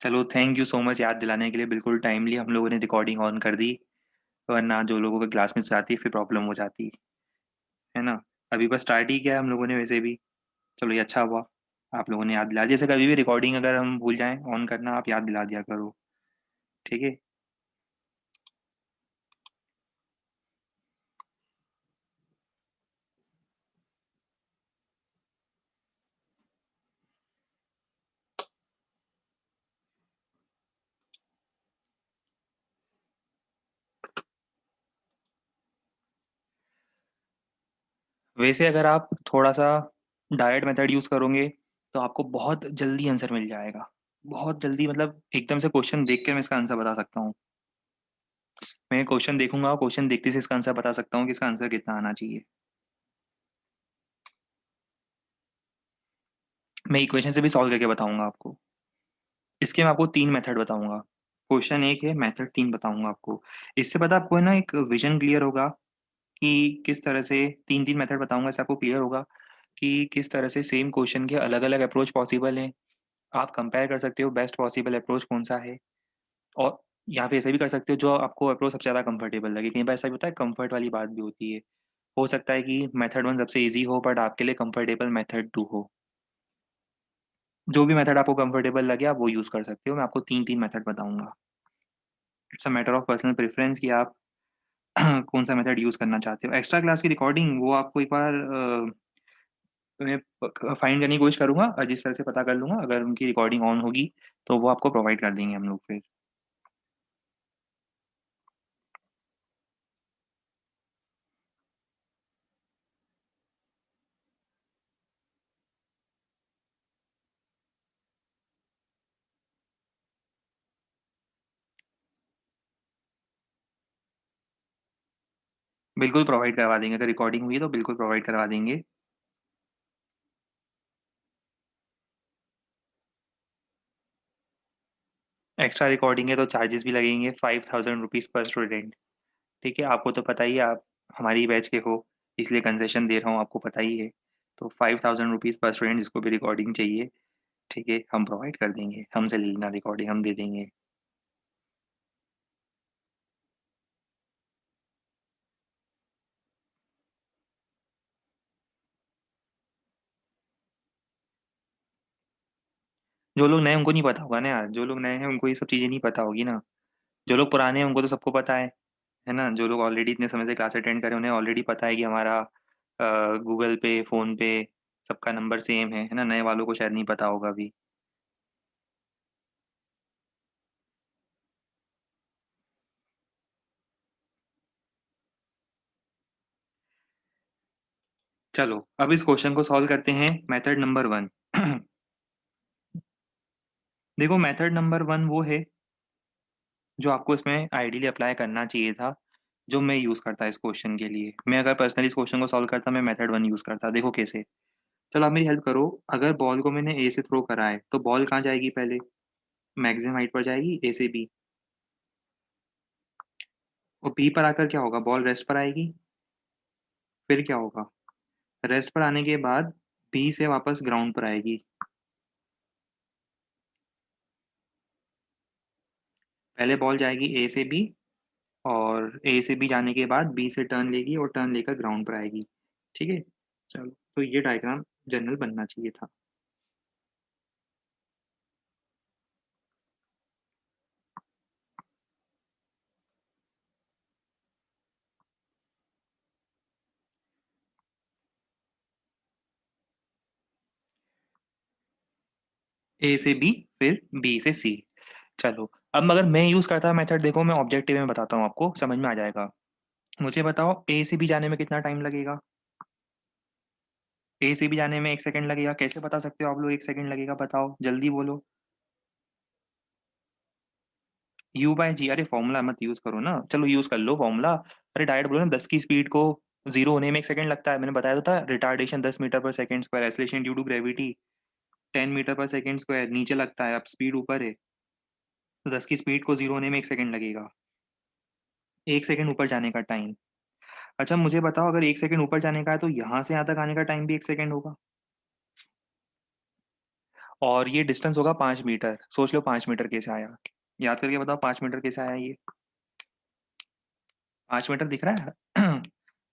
चलो, thank you so much याद दिलाने के लिए। बिल्कुल टाइमली हम लोगों ने रिकॉर्डिंग ऑन कर दी, वरना जो लोगों की क्लास मिस आती फिर प्रॉब्लम हो जाती, है ना? अभी बस स्टार्ट ही किया है हम लोगों ने वैसे भी। चलो, ये अच्छा हुआ आप लोगों ने याद दिला। जैसे कभी भी रिकॉर्डिंग अगर हम भूल जाएँ ऑन करना, आप याद दिला दिया करो, ठीक है? वैसे अगर आप थोड़ा-सा डायरेक्ट मेथड यूज़ करोगे, तो आपको बहुत जल्दी आंसर मिल जाएगा। बहुत जल्दी मतलब एकदम से क्वेश्चन देख के मैं इसका आंसर बता सकता हूँ। मैं क्वेश्चन देखूँगा और क्वेश्चन देखते से इसका आंसर बता सकता हूँ कि इसका आंसर कितना आना चाहिए। मैं इक्वेशन से भी सॉल्व करके बताऊँगा आपको। इसके मैं आपको 3 मेथड बताऊँगा। क्वेश्चन 1 है, मेथड 3 बताऊँगा आपको। इससे पता है आपको है ना एक विज़न क्लियर होगा कि किस तरह से 3-3 मेथड बताऊँगा, इससे आपको क्लियर होगा कि किस तरह से सेम क्वेश्चन के अलग-अलग अप्रोच पॉसिबल हैं। आप कंपेयर कर सकते हो बेस्ट पॉसिबल अप्रोच कौन-सा है, और या फिर ऐसा भी कर सकते हो जो आपको अप्रोच सबसे ज़्यादा कंफर्टेबल लगे। कई बार ऐसा भी होता है, कंफर्ट वाली बात भी होती है। हो सकता है कि मेथड 1 सबसे ईज़ी हो बट आपके लिए कंफर्टेबल मेथड 2 हो। जो भी मेथड आपको कंफर्टेबल लगे आप वो यूज़ कर सकते हो। मैं आपको 3-3 मेथड बताऊँगा। It's a matter of personal preference कि आप कौन-सा मेथड यूज़ करना चाहते हो। एक्स्ट्रा क्लास की रिकॉर्डिंग वो आपको एक बार मैं फाइंड करने की कोशिश करूँगा, जिस तरह से पता कर लूँगा। अगर उनकी रिकॉर्डिंग ऑन होगी, तो वो आपको प्रोवाइड कर देंगे हम लोग फिर। बिल्कुल प्रोवाइड करवा देंगे, अगर रिकॉर्डिंग हुई है तो बिल्कुल प्रोवाइड करवा देंगे। एक्स्ट्रा रिकॉर्डिंग है तो चार्जेस भी लगेंगे, 5000 रुपीज़ पर स्टूडेंट। ठीक है? आपको तो पता ही है, आप हमारी बैच के हो, इसलिए कंसेशन दे रहा हूँ, आपको पता ही है। तो 5000 रुपीज़ पर स्टूडेंट जिसको भी रिकॉर्डिंग चाहिए, ठीक है? हम प्रोवाइड कर देंगे, हमसे ले लेना रिकॉर्डिंग, हम दे देंगे। जो लोग नए हैं उनको नहीं पता होगा ना यार, जो लोग नए हैं उनको ये सब चीज़ें नहीं पता होगी ना। जो लोग पुराने हैं उनको तो सबको पता है ना? जो लोग ऑलरेडी इतने समय से क्लास अटेंड कर रहे हैं, उन्हें ऑलरेडी पता है कि हमारा गूगल पे, फ़ोन पे सबका नंबर सेम है ना? नए वालों को शायद नहीं पता होगा अभी। चलो, अब इस क्वेश्चन को सॉल्व करते हैं मेथड नंबर 1। देखो, मेथड नंबर 1 वो है जो आपको इसमें आइडियली अप्लाई करना चाहिए था, जो मैं यूज़ करता इस क्वेश्चन के लिए। मैं अगर पर्सनली इस क्वेश्चन को सॉल्व करता, मैं मेथड 1 यूज़ करता। देखो कैसे? चलो आप मेरी हेल्प करो, अगर बॉल को मैंने ए से थ्रो करा है, तो बॉल कहाँ जाएगी पहले? मैक्सिमम हाइट पर जाएगी, ए से बी। और बी पर आकर क्या होगा? बॉल रेस्ट पर आएगी, फिर क्या होगा? रेस्ट पर आने के बाद बी से वापस ग्राउंड पर आएगी। पहले बॉल जाएगी ए से बी, और ए से बी जाने के बाद बी से टर्न लेगी और टर्न लेकर ग्राउंड पर आएगी। ठीक है? चलो, तो ये डायग्राम जनरल बनना चाहिए था। ए से बी, फिर बी से सी। चलो, अब अगर मैं यूज़ करता मेथड, देखो मैं ऑब्जेक्टिव में बताता हूँ आपको, समझ में आ जाएगा। मुझे बताओ ए से बी जाने में कितना टाइम लगेगा? ए से बी जाने में 1 सेकंड लगेगा। कैसे बता सकते हो आप लोग 1 सेकंड लगेगा? बताओ, जल्दी बोलो। यू बाय जी, अरे फ़ॉर्मूला मत यूज़ करो ना। चलो यूज़ कर लो फ़ॉर्मूला। अरे डायरेक्ट बोलो ना, 10 की स्पीड को 0 होने में 1 सेकंड लगता है। मैंने बताया तो था, retardation 10 metre per second square, acceleration due to gravity 10 metre per second square, नीचे लगता है, अब स्पीड ऊपर है। तो 10 की स्पीड को 0 होने में 1 सेकंड लगेगा। 1 सेकंड ऊपर जाने का टाइम। अच्छा मुझे बताओ, अगर 1 सेकंड ऊपर जाने का है तो यहाँ से यहाँ तक आने का टाइम भी 1 सेकंड होगा। और ये डिस्टेंस होगा 5 मीटर। सोच लो 5 मीटर कैसे आया, याद करके बताओ 5 मीटर कैसे आया ये। 5 मीटर दिख रहा है?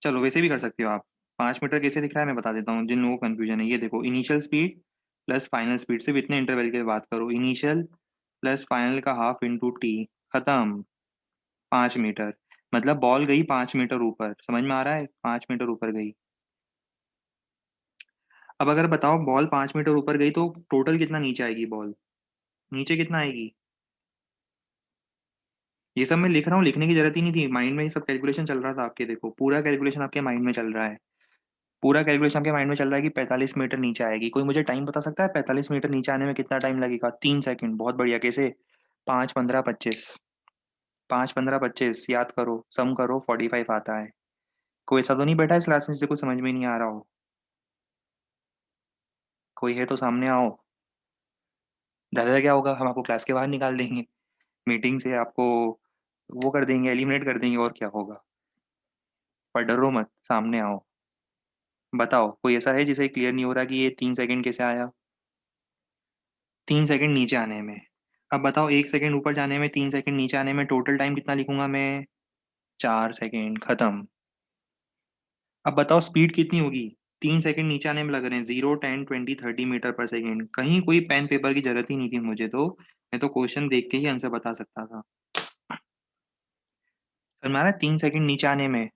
चलो वैसे भी कर सकते हो आप। 5 मीटर कैसे दिख रहा है मैं बता देता हूँ, जिन लोगों को कन्फ्यूजन है। ये देखो, initial speed plus final speed, सिर्फ इतने इंटरवल की बात करो। इनिशियल प्लस फाइनल का हाफ इंटू टी, खत्म। 5 मीटर मतलब बॉल गई 5 मीटर ऊपर, समझ में आ रहा है? 5 मीटर ऊपर गई। अब अगर बताओ बॉल 5 मीटर ऊपर गई तो टोटल कितना नीचे आएगी बॉल? नीचे कितना आएगी? ये सब मैं लिख रहा हूँ, लिखने की जरूरत ही नहीं थी, माइंड में ये सब कैलकुलेशन चल रहा था आपके। देखो पूरा कैलकुलेशन आपके माइंड में चल रहा है। पूरा कैलकुलेशन आपके माइंड में चल रहा है कि 45 मीटर नीचे आएगी। कोई मुझे टाइम बता सकता है 45 मीटर नीचे आने में कितना टाइम लगेगा? 3 सेकंड। बहुत बढ़िया, कैसे? 5 15 25। 5 15 25 याद करो, सम करो, 45 आता है। कोई ऐसा तो नहीं बैठा इस क्लास में जिसे कुछ समझ में नहीं आ रहा हो? कोई है तो सामने आओ। दादा क्या होगा, हम आपको क्लास के बाहर निकाल देंगे, मीटिंग से आपको वो कर देंगे, एलिमिनेट कर देंगे, और क्या होगा। पर डरो मत, सामने आओ। बताओ कोई ऐसा है जिसे क्लियर नहीं हो रहा कि ये 3 सेकंड कैसे आया? 3 सेकंड नीचे आने में। अब बताओ 1 सेकंड ऊपर जाने में, 3 सेकंड नीचे आने में टोटल टाइम कितना लिखूंगा मैं? 4 सेकंड, खत्म। अब बताओ स्पीड कितनी होगी? 3 सेकंड नीचे आने में लग रहे हैं, 0 10 20 30 मीटर पर सेकंड। कहीं कोई पेन पेपर की जरूरत ही नहीं थी मुझे तो, मैं तो क्वेश्चन देख के ही आंसर बता सकता था। सर हमारा 3 सेकंड नीचे आने में,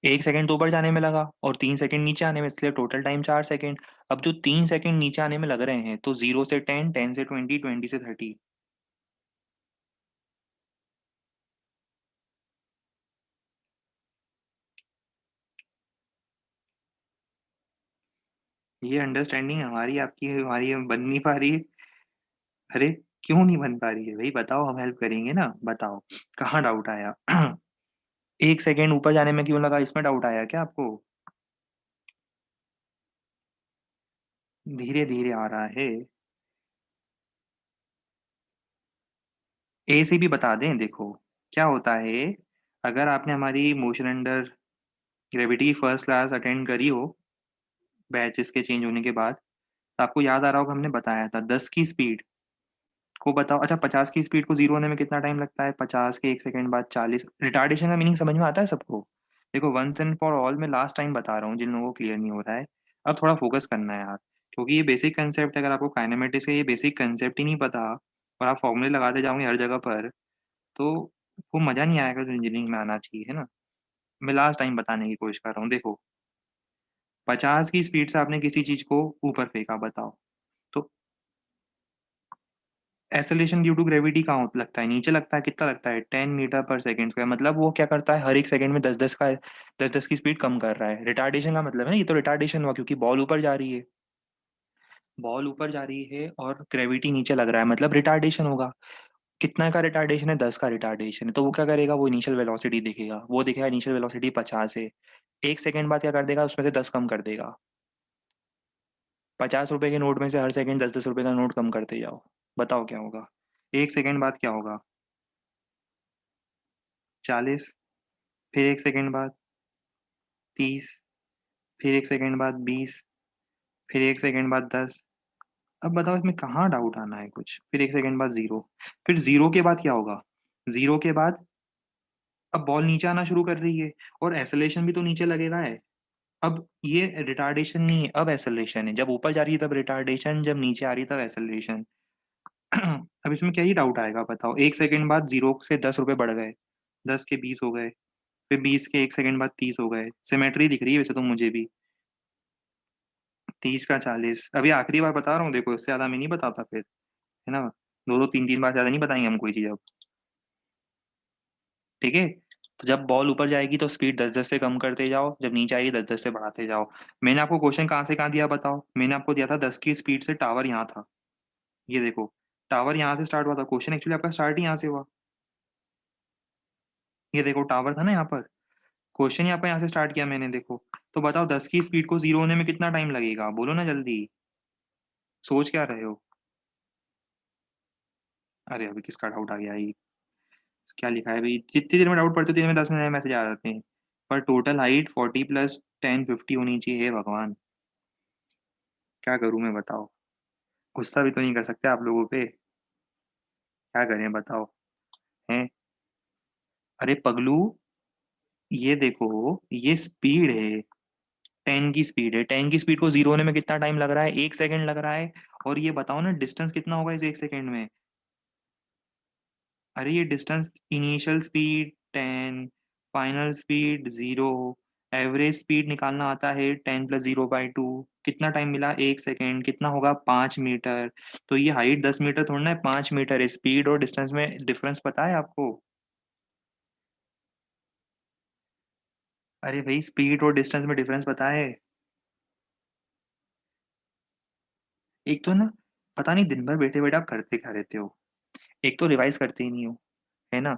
1 सेकंड तो ऊपर जाने में लगा और 3 सेकंड नीचे आने में, इसलिए टोटल टाइम 4 सेकंड। अब जो 3 सेकंड नीचे आने में लग रहे हैं, तो 0 से 10, 10 से 20, 20 से 30। ये अंडरस्टैंडिंग हमारी आपकी हमारी बन नहीं पा रही है। अरे क्यों नहीं बन पा रही है भाई, बताओ, हम हेल्प करेंगे ना, बताओ कहाँ डाउट आया? 1 सेकंड ऊपर जाने में क्यों लगा, इसमें डाउट आया क्या आपको? धीरे धीरे आ रहा है। ए से भी बता दें, देखो क्या होता है। अगर आपने हमारी motion under gravity first class attend करी हो बैचेस के चेंज होने के बाद, तो आपको याद आ रहा होगा हमने बताया था 10 की स्पीड को बताओ। अच्छा, 50 की स्पीड को जीरो होने में कितना टाइम लगता है? 50 के 1 सेकंड बाद 40। रिटार्डेशन का मीनिंग समझ में आता है सबको? देखो वंस एंड फॉर ऑल मैं लास्ट टाइम बता रहा हूँ जिन लोगों को क्लियर नहीं हो रहा है। अब थोड़ा फोकस करना है यार, क्योंकि ये बेसिक कंसेप्ट है। अगर आपको काइनेमेटिक्स का ये बेसिक कंसेप्ट ही नहीं पता और आप फॉर्मूले लगाते जाओगे हर जगह पर, तो वो मजा नहीं आएगा जो इंजीनियरिंग में आना चाहिए, है ना। मैं लास्ट टाइम बताने की कोशिश कर रहा हूँ। देखो 50 की स्पीड से आपने किसी चीज को ऊपर फेंका, बताओ तो एक्सेलरेशन ड्यू टू ग्रेविटी कहाँ लगता है? नीचे लगता है। कितना लगता है? 10 मीटर पर सेकेंड स्क्वायर। मतलब वो क्या करता है, हर एक सेकंड में 10 10 की स्पीड कम कर रहा है। रिटार्डेशन का मतलब है ना, ये तो रिटार्डेशन हुआ क्योंकि बॉल ऊपर जा रही है। बॉल ऊपर जा रही है और ग्रेविटी नीचे लग रहा है, मतलब रिटार्डेशन होगा। कितना का रिटार्डेशन है? 10 का रिटार्डेशन है, तो वो क्या करेगा, वो इनिशियल वेलोसिटी दिखेगा, वो दिखेगा इनिशियल वेलोसिटी 50 है। 1 सेकंड बाद क्या कर देगा, उसमें से 10 कम कर देगा। 50 रुपए के नोट में से हर सेकंड 10 10 रुपए का नोट कम करते जाओ। बताओ क्या होगा? 1 सेकंड बाद क्या होगा? 40। फिर 1 सेकंड बाद 30। फिर 1 सेकंड बाद 20। फिर 1 सेकंड बाद 10। अब बताओ इसमें कहाँ डाउट आना है कुछ? फिर 1 सेकंड बाद 0। फिर 0 के बाद क्या होगा? 0 के बाद अब बॉल नीचे आना शुरू कर रही है और एक्सेलरेशन भी तो नीचे लगेगा है। अब ये रिटार्डेशन नहीं है, अब एक्सेलरेशन है। जब ऊपर जा रही है तब रिटार्डेशन, जब नीचे आ रही है तब एक्सेलरेशन। अब इसमें क्या ही डाउट आएगा बताओ? 1 सेकंड बाद 0 से 10 रुपए बढ़ गए, 10 के 20 हो गए, फिर 20 के 1 सेकंड बाद 30 हो गए। सिमेट्री दिख रही है वैसे तो मुझे भी। 30 का 40। अभी आखिरी बार बता रहा हूँ, देखो इससे ज्यादा मैं नहीं बताता फिर, है ना। दो दो तीन तीन बार ज्यादा नहीं बताएंगे हम कोई चीज अब। ठीक है। तो जब बॉल ऊपर जाएगी तो स्पीड 10 10 से कम करते जाओ, जब नीचे आएगी 10 10 से बढ़ाते जाओ। मैंने आपको क्वेश्चन कहाँ से कहाँ दिया बताओ? मैंने आपको दिया था 10 की स्पीड से टावर यहाँ था। ये देखो, टावर यहाँ से स्टार्ट हुआ था, क्वेश्चन एक्चुअली आपका स्टार्ट ही यहाँ से हुआ। ये देखो टावर था ना यहाँ पर, क्वेश्चन ही आपका यहाँ से स्टार्ट किया मैंने, देखो। तो बताओ 10 की स्पीड को जीरो होने में कितना टाइम लगेगा? बोलो ना जल्दी। सोच क्या रहे हो? अरे अभी किसका डाउट आ गया ये? क्या लिखा है भाई? जितनी देर में डाउट पड़ते उतनी देर में 10 नए मैसेज आ जाते हैं। पर टोटल हाइट 40 + 10 50 होनी चाहिए, हे भगवान। क्या करूं मैं बताओ? गुस्सा भी तो नहीं कर सकते आप लोगों पे, क्या करें बताओ? हैं? अरे पगलू, ये देखो, ये स्पीड है, 10 की स्पीड है। 10 की स्पीड को जीरो होने में कितना टाइम लग रहा है? 1 सेकंड लग रहा है। और ये बताओ ना डिस्टेंस कितना होगा इस 1 सेकंड में? अरे ये distance, initial speed 10, final speed 0, average speed निकालना आता है 10 + 0/2। कितना टाइम मिला? 1 सेकंड। कितना होगा? 5 मीटर। तो ये हाइट 10 मीटर थोड़ा ना है, 5 मीटर है। स्पीड और डिस्टेंस में डिफरेंस पता है आपको? अरे भाई, स्पीड और डिस्टेंस में डिफरेंस पता है? एक तो ना, पता नहीं दिन भर बैठे बैठे आप करते क्या रहते हो। एक तो रिवाइज करते ही नहीं हो, है ना?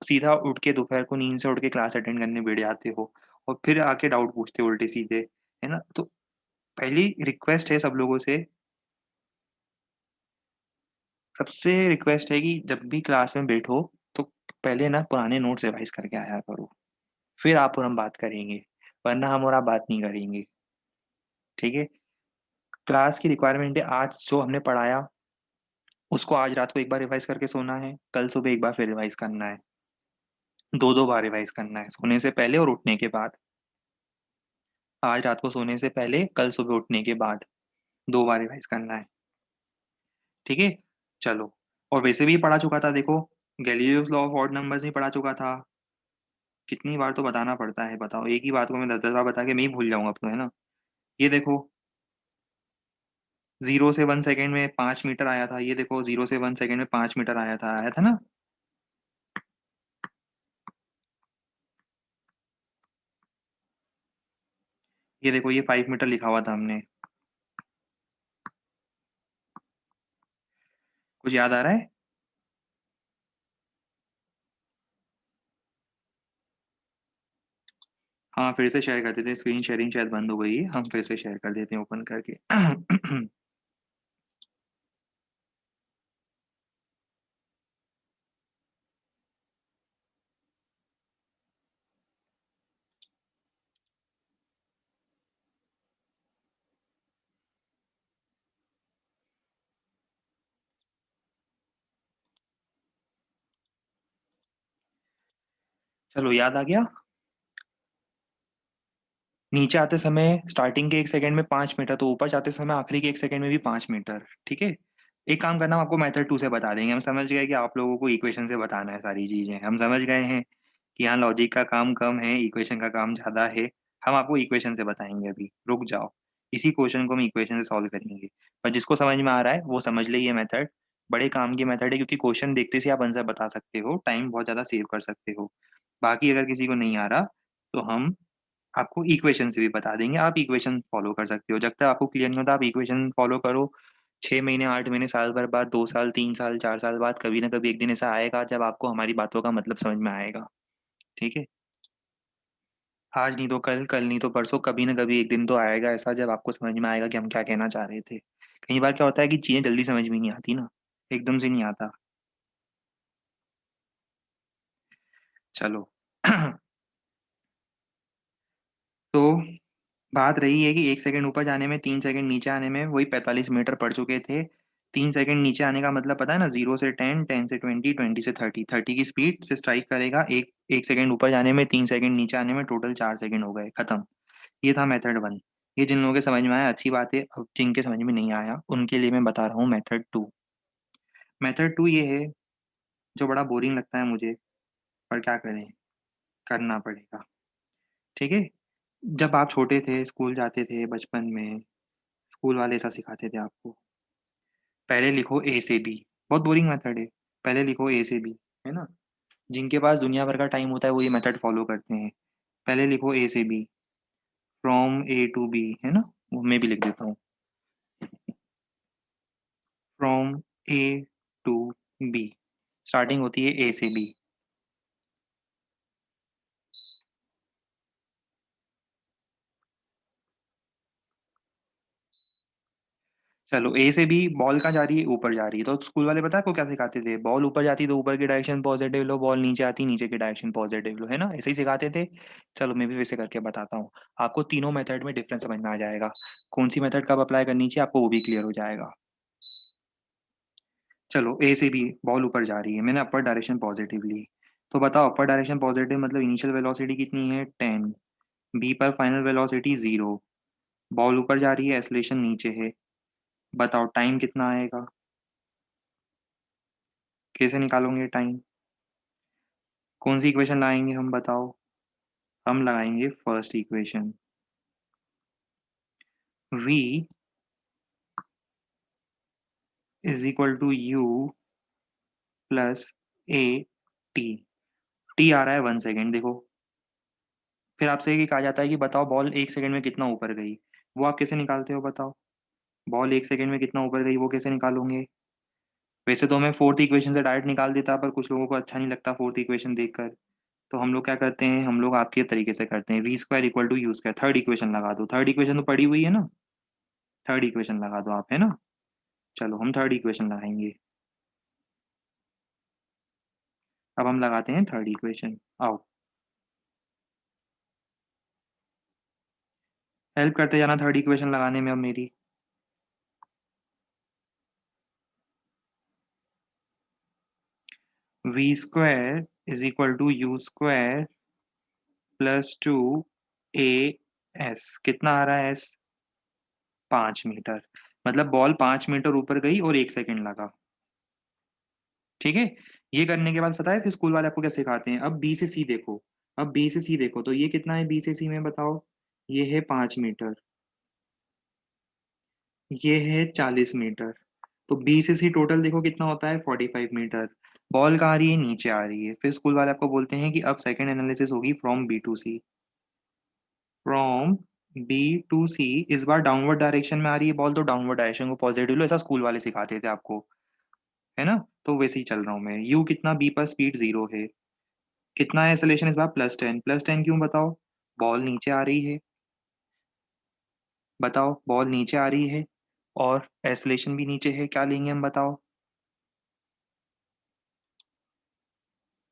सीधा उठ के दोपहर को नींद से उठ के क्लास अटेंड करने बैठ जाते हो, और फिर आके डाउट पूछते हो उल्टे सीधे, है ना? तो पहली रिक्वेस्ट है सब लोगों से, सबसे रिक्वेस्ट है कि जब भी क्लास में बैठो तो पहले ना पुराने नोट्स रिवाइज करके आया करो, फिर आप और हम बात करेंगे, वरना हम और आप बात नहीं करेंगे। ठीक है? क्लास की रिक्वायरमेंट है, आज जो हमने पढ़ाया उसको आज रात को एक बार रिवाइज करके सोना है, कल सुबह एक बार फिर रिवाइज करना है। दो दो बार रिवाइज करना है, सोने से पहले और उठने के बाद। आज रात को सोने से पहले, कल सुबह उठने के बाद 2 बार रिवाइज करना है। ठीक है? चलो। और वैसे भी पढ़ा चुका था देखो, Galileo's law of odd numbers भी पढ़ा चुका था। कितनी बार तो बताना पड़ता है बताओ, एक ही बात को मैं 10 10 बार बता के मैं ही भूल जाऊंगा अब तो, है ना? ये देखो, 0 से 1 सेकंड में 5 मीटर आया था। ये देखो, 0 से 1 सेकंड में 5 मीटर आया था ना? ये देखो, ये 5 मीटर लिखा हुआ था हमने। कुछ याद आ रहा है? हाँ, फिर से शेयर कर देते हैं, स्क्रीन शेयरिंग शायद बंद हो गई है, हम फिर से शेयर कर देते हैं ओपन करके। चलो, याद आ गया। नीचे आते समय स्टार्टिंग के 1 सेकंड में 5 मीटर, तो ऊपर जाते समय आखिरी के 1 सेकंड में भी 5 मीटर। ठीक है? एक काम करना, हम आपको मेथड 2 से बता देंगे। हम समझ गए कि आप लोगों को इक्वेशन से बताना है सारी चीजें, हम समझ गए हैं कि यहाँ लॉजिक का काम कम है, इक्वेशन का काम ज्यादा है। हम आपको इक्वेशन से बताएंगे, अभी रुक जाओ। इसी क्वेश्चन को हम इक्वेशन से सॉल्व करेंगे। पर जिसको समझ में आ रहा है वो समझ ले, ये मेथड बड़े काम की मेथड है, क्योंकि क्वेश्चन देखते से आप आंसर बता सकते हो, टाइम बहुत ज्यादा सेव कर सकते हो। बाकी अगर किसी को नहीं आ रहा तो हम आपको इक्वेशन से भी बता देंगे, आप इक्वेशन फॉलो कर सकते हो। जब तक आपको क्लियर नहीं होता आप इक्वेशन फॉलो करो। 6 महीने, 8 महीने, साल भर बाद, 2 साल, 3 साल, 4 साल बाद, कभी ना कभी एक दिन ऐसा आएगा जब आपको हमारी बातों का मतलब समझ में आएगा। ठीक है? आज नहीं तो कल, कल नहीं तो परसों, कभी ना कभी एक दिन तो आएगा ऐसा जब आपको समझ में आएगा कि हम क्या कहना चाह रहे थे। कई बार क्या होता है कि चीजें जल्दी समझ में नहीं आती ना, एकदम से नहीं आता। चलो। तो बात रही है कि 1 सेकंड ऊपर जाने में, 3 सेकंड नीचे आने में वही 45 मीटर पड़ चुके थे। 3 सेकंड नीचे आने का मतलब पता है ना? 0 से 10, 10 से 20, 20 से 30, 30 की स्पीड से स्ट्राइक करेगा। एक एक सेकंड ऊपर जाने में, 3 सेकंड नीचे आने में, टोटल 4 सेकंड हो गए, खत्म। ये था मेथड 1। ये जिन लोगों के समझ में आया अच्छी बात है, अब जिनके समझ में नहीं आया उनके लिए मैं बता रहा हूँ मेथड 2। मेथड 2 ये है, जो बड़ा बोरिंग लगता है मुझे, पर क्या करें, करना पड़ेगा। ठीक है? जब आप छोटे थे, स्कूल जाते थे बचपन में, स्कूल वाले ऐसा सिखाते थे आपको, पहले लिखो ए से बी। बहुत बोरिंग मेथड है। पहले लिखो ए से बी, है ना? जिनके पास दुनिया भर का टाइम होता है वो ये मेथड फॉलो करते हैं। पहले लिखो ए से B, from A to B, है ना? वो मैं भी लिख देता हूँ, from A to B. Starting होती है ए से बी। चलो, ए से बी बॉल कहाँ जा रही है? ऊपर जा रही है। तो स्कूल वाले पता है आपको क्या सिखाते थे? बॉल ऊपर जाती तो ऊपर की डायरेक्शन पॉजिटिव लो, बॉल नीचे आती नीचे की डायरेक्शन पॉजिटिव लो, है ना? ऐसे ही सिखाते थे। चलो, मैं भी वैसे करके बताता हूँ। आपको तीनों मेथड में डिफरेंस समझ में आ जाएगा, कौन सी मेथड कब अप्लाई करनी चाहिए आपको वो भी क्लियर हो जाएगा। चलो ए से बी बॉल ऊपर जा रही है, मैंने अपर डायरेक्शन पॉजिटिव ली। तो बताओ अपर डायरेक्शन पॉजिटिव मतलब इनिशियल वेलोसिटी कितनी है 10, बी पर फाइनल वेलोसिटी 0, बॉल ऊपर जा रही है, एक्सेलरेशन नीचे है। बताओ टाइम कितना आएगा, कैसे निकालोगे टाइम? कौन सी इक्वेशन लाएंगे हम बताओ? हम लगाएंगे first equation, v is equal to u plus a t. T आ रहा है 1 सेकेंड, देखो। फिर आपसे ये कहा जाता है कि बताओ बॉल 1 सेकेंड में कितना ऊपर गई, वो आप कैसे निकालते हो बताओ? बॉल 1 सेकेंड में कितना ऊपर गई वो कैसे निकालोगे? वैसे तो मैं फोर्थ इक्वेशन से डायरेक्ट निकाल देता, पर कुछ लोगों को अच्छा नहीं लगता फोर्थ इक्वेशन देखकर। तो हम लोग क्या करते हैं, हम लोग आपके तरीके से करते हैं, v square equal to u square. Third equation लगा दो, थर्ड इक्वेशन तो पड़ी हुई है ना, थर्ड इक्वेशन लगा दो आप, है ना। चलो हम थर्ड इक्वेशन लगाएंगे। अब हम लगाते हैं थर्ड इक्वेशन, आओ। हेल्प करते जाना थर्ड इक्वेशन लगाने में अब मेरी। V square is equal to u square plus 2 a s, कितना आ रहा है एस? 5 मीटर। मतलब बॉल 5 मीटर ऊपर गई और 1 सेकेंड लगा। ठीक है। ये करने के बाद पता है फिर स्कूल वाले आपको क्या सिखाते हैं, अब बी से सी देखो। अब बी से सी देखो तो ये कितना है बी से सी में बताओ? ये है 5 मीटर, ये है 40 मीटर। तो बी से सी टोटल देखो कितना होता है 45 मीटर। बॉल कहाँ आ रही है, नीचे आ रही है। फिर स्कूल वाले आपको बोलते हैं कि अब सेकंड एनालिसिस होगी from B to C. From B to C, इस बार डाउनवर्ड डायरेक्शन में आ रही है बॉल, तो डाउनवर्ड डायरेक्शन को पॉजिटिव लो, ऐसा स्कूल वाले सिखाते थे आपको, है ना। तो वैसे ही चल रहा हूँ मैं। यू कितना, बी पर स्पीड 0 है। कितना है एक्सेलरेशन इस बार +10, +10 क्यों बताओ? बॉल नीचे आ रही है, बताओ बॉल नीचे आ रही है और एक्सेलरेशन भी नीचे है, क्या लेंगे हम बताओ?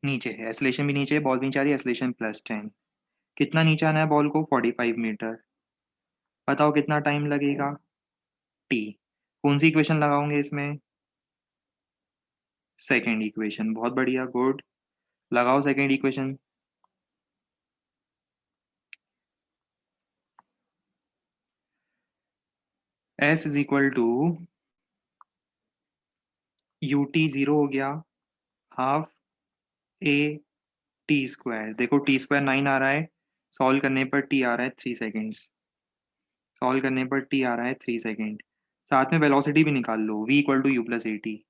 नीचे है, एक्सेलरेशन भी नीचे है, बॉल भी नीचे आ रही है, एक्सेलरेशन +10। कितना नीचे आना है बॉल को, 45 मीटर। बताओ कितना टाइम लगेगा, टी। कौन सी इक्वेशन लगाओगे इसमें? सेकेंड इक्वेशन, बहुत बढ़िया, गुड। लगाओ second equation. S is equal to you t 0 हो गया, हाफ ए टी स्क्वायर। देखो टी स्क्वायर 9 आ रहा है, सॉल्व करने पर टी आ रहा है 3 सेकेंड्स। सॉल्व करने पर टी आ रहा है 3 सेकेंड। साथ में वेलोसिटी भी निकाल लो, v equal to u plus a t.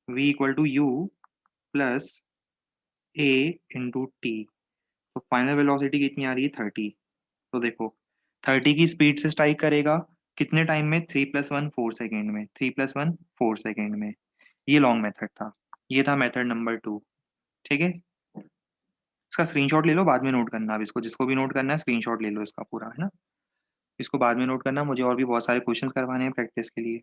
V equal to u plus a into t. तो फाइनल वेलोसिटी कितनी आ रही है 30। तो देखो 30 की स्पीड से स्ट्राइक करेगा, कितने टाइम में, 3 + 1 4 सेकेंड में, 3 + 1 4 सेकेंड में। ये लॉन्ग मेथड था, ये था मेथड नंबर 2। ठीक है। इसका स्क्रीनशॉट ले लो, बाद में नोट करना। अब इसको जिसको भी नोट करना है स्क्रीनशॉट ले लो इसका पूरा, है ना। इसको बाद में नोट करना, मुझे और भी बहुत सारे क्वेश्चंस करवाने हैं प्रैक्टिस के लिए।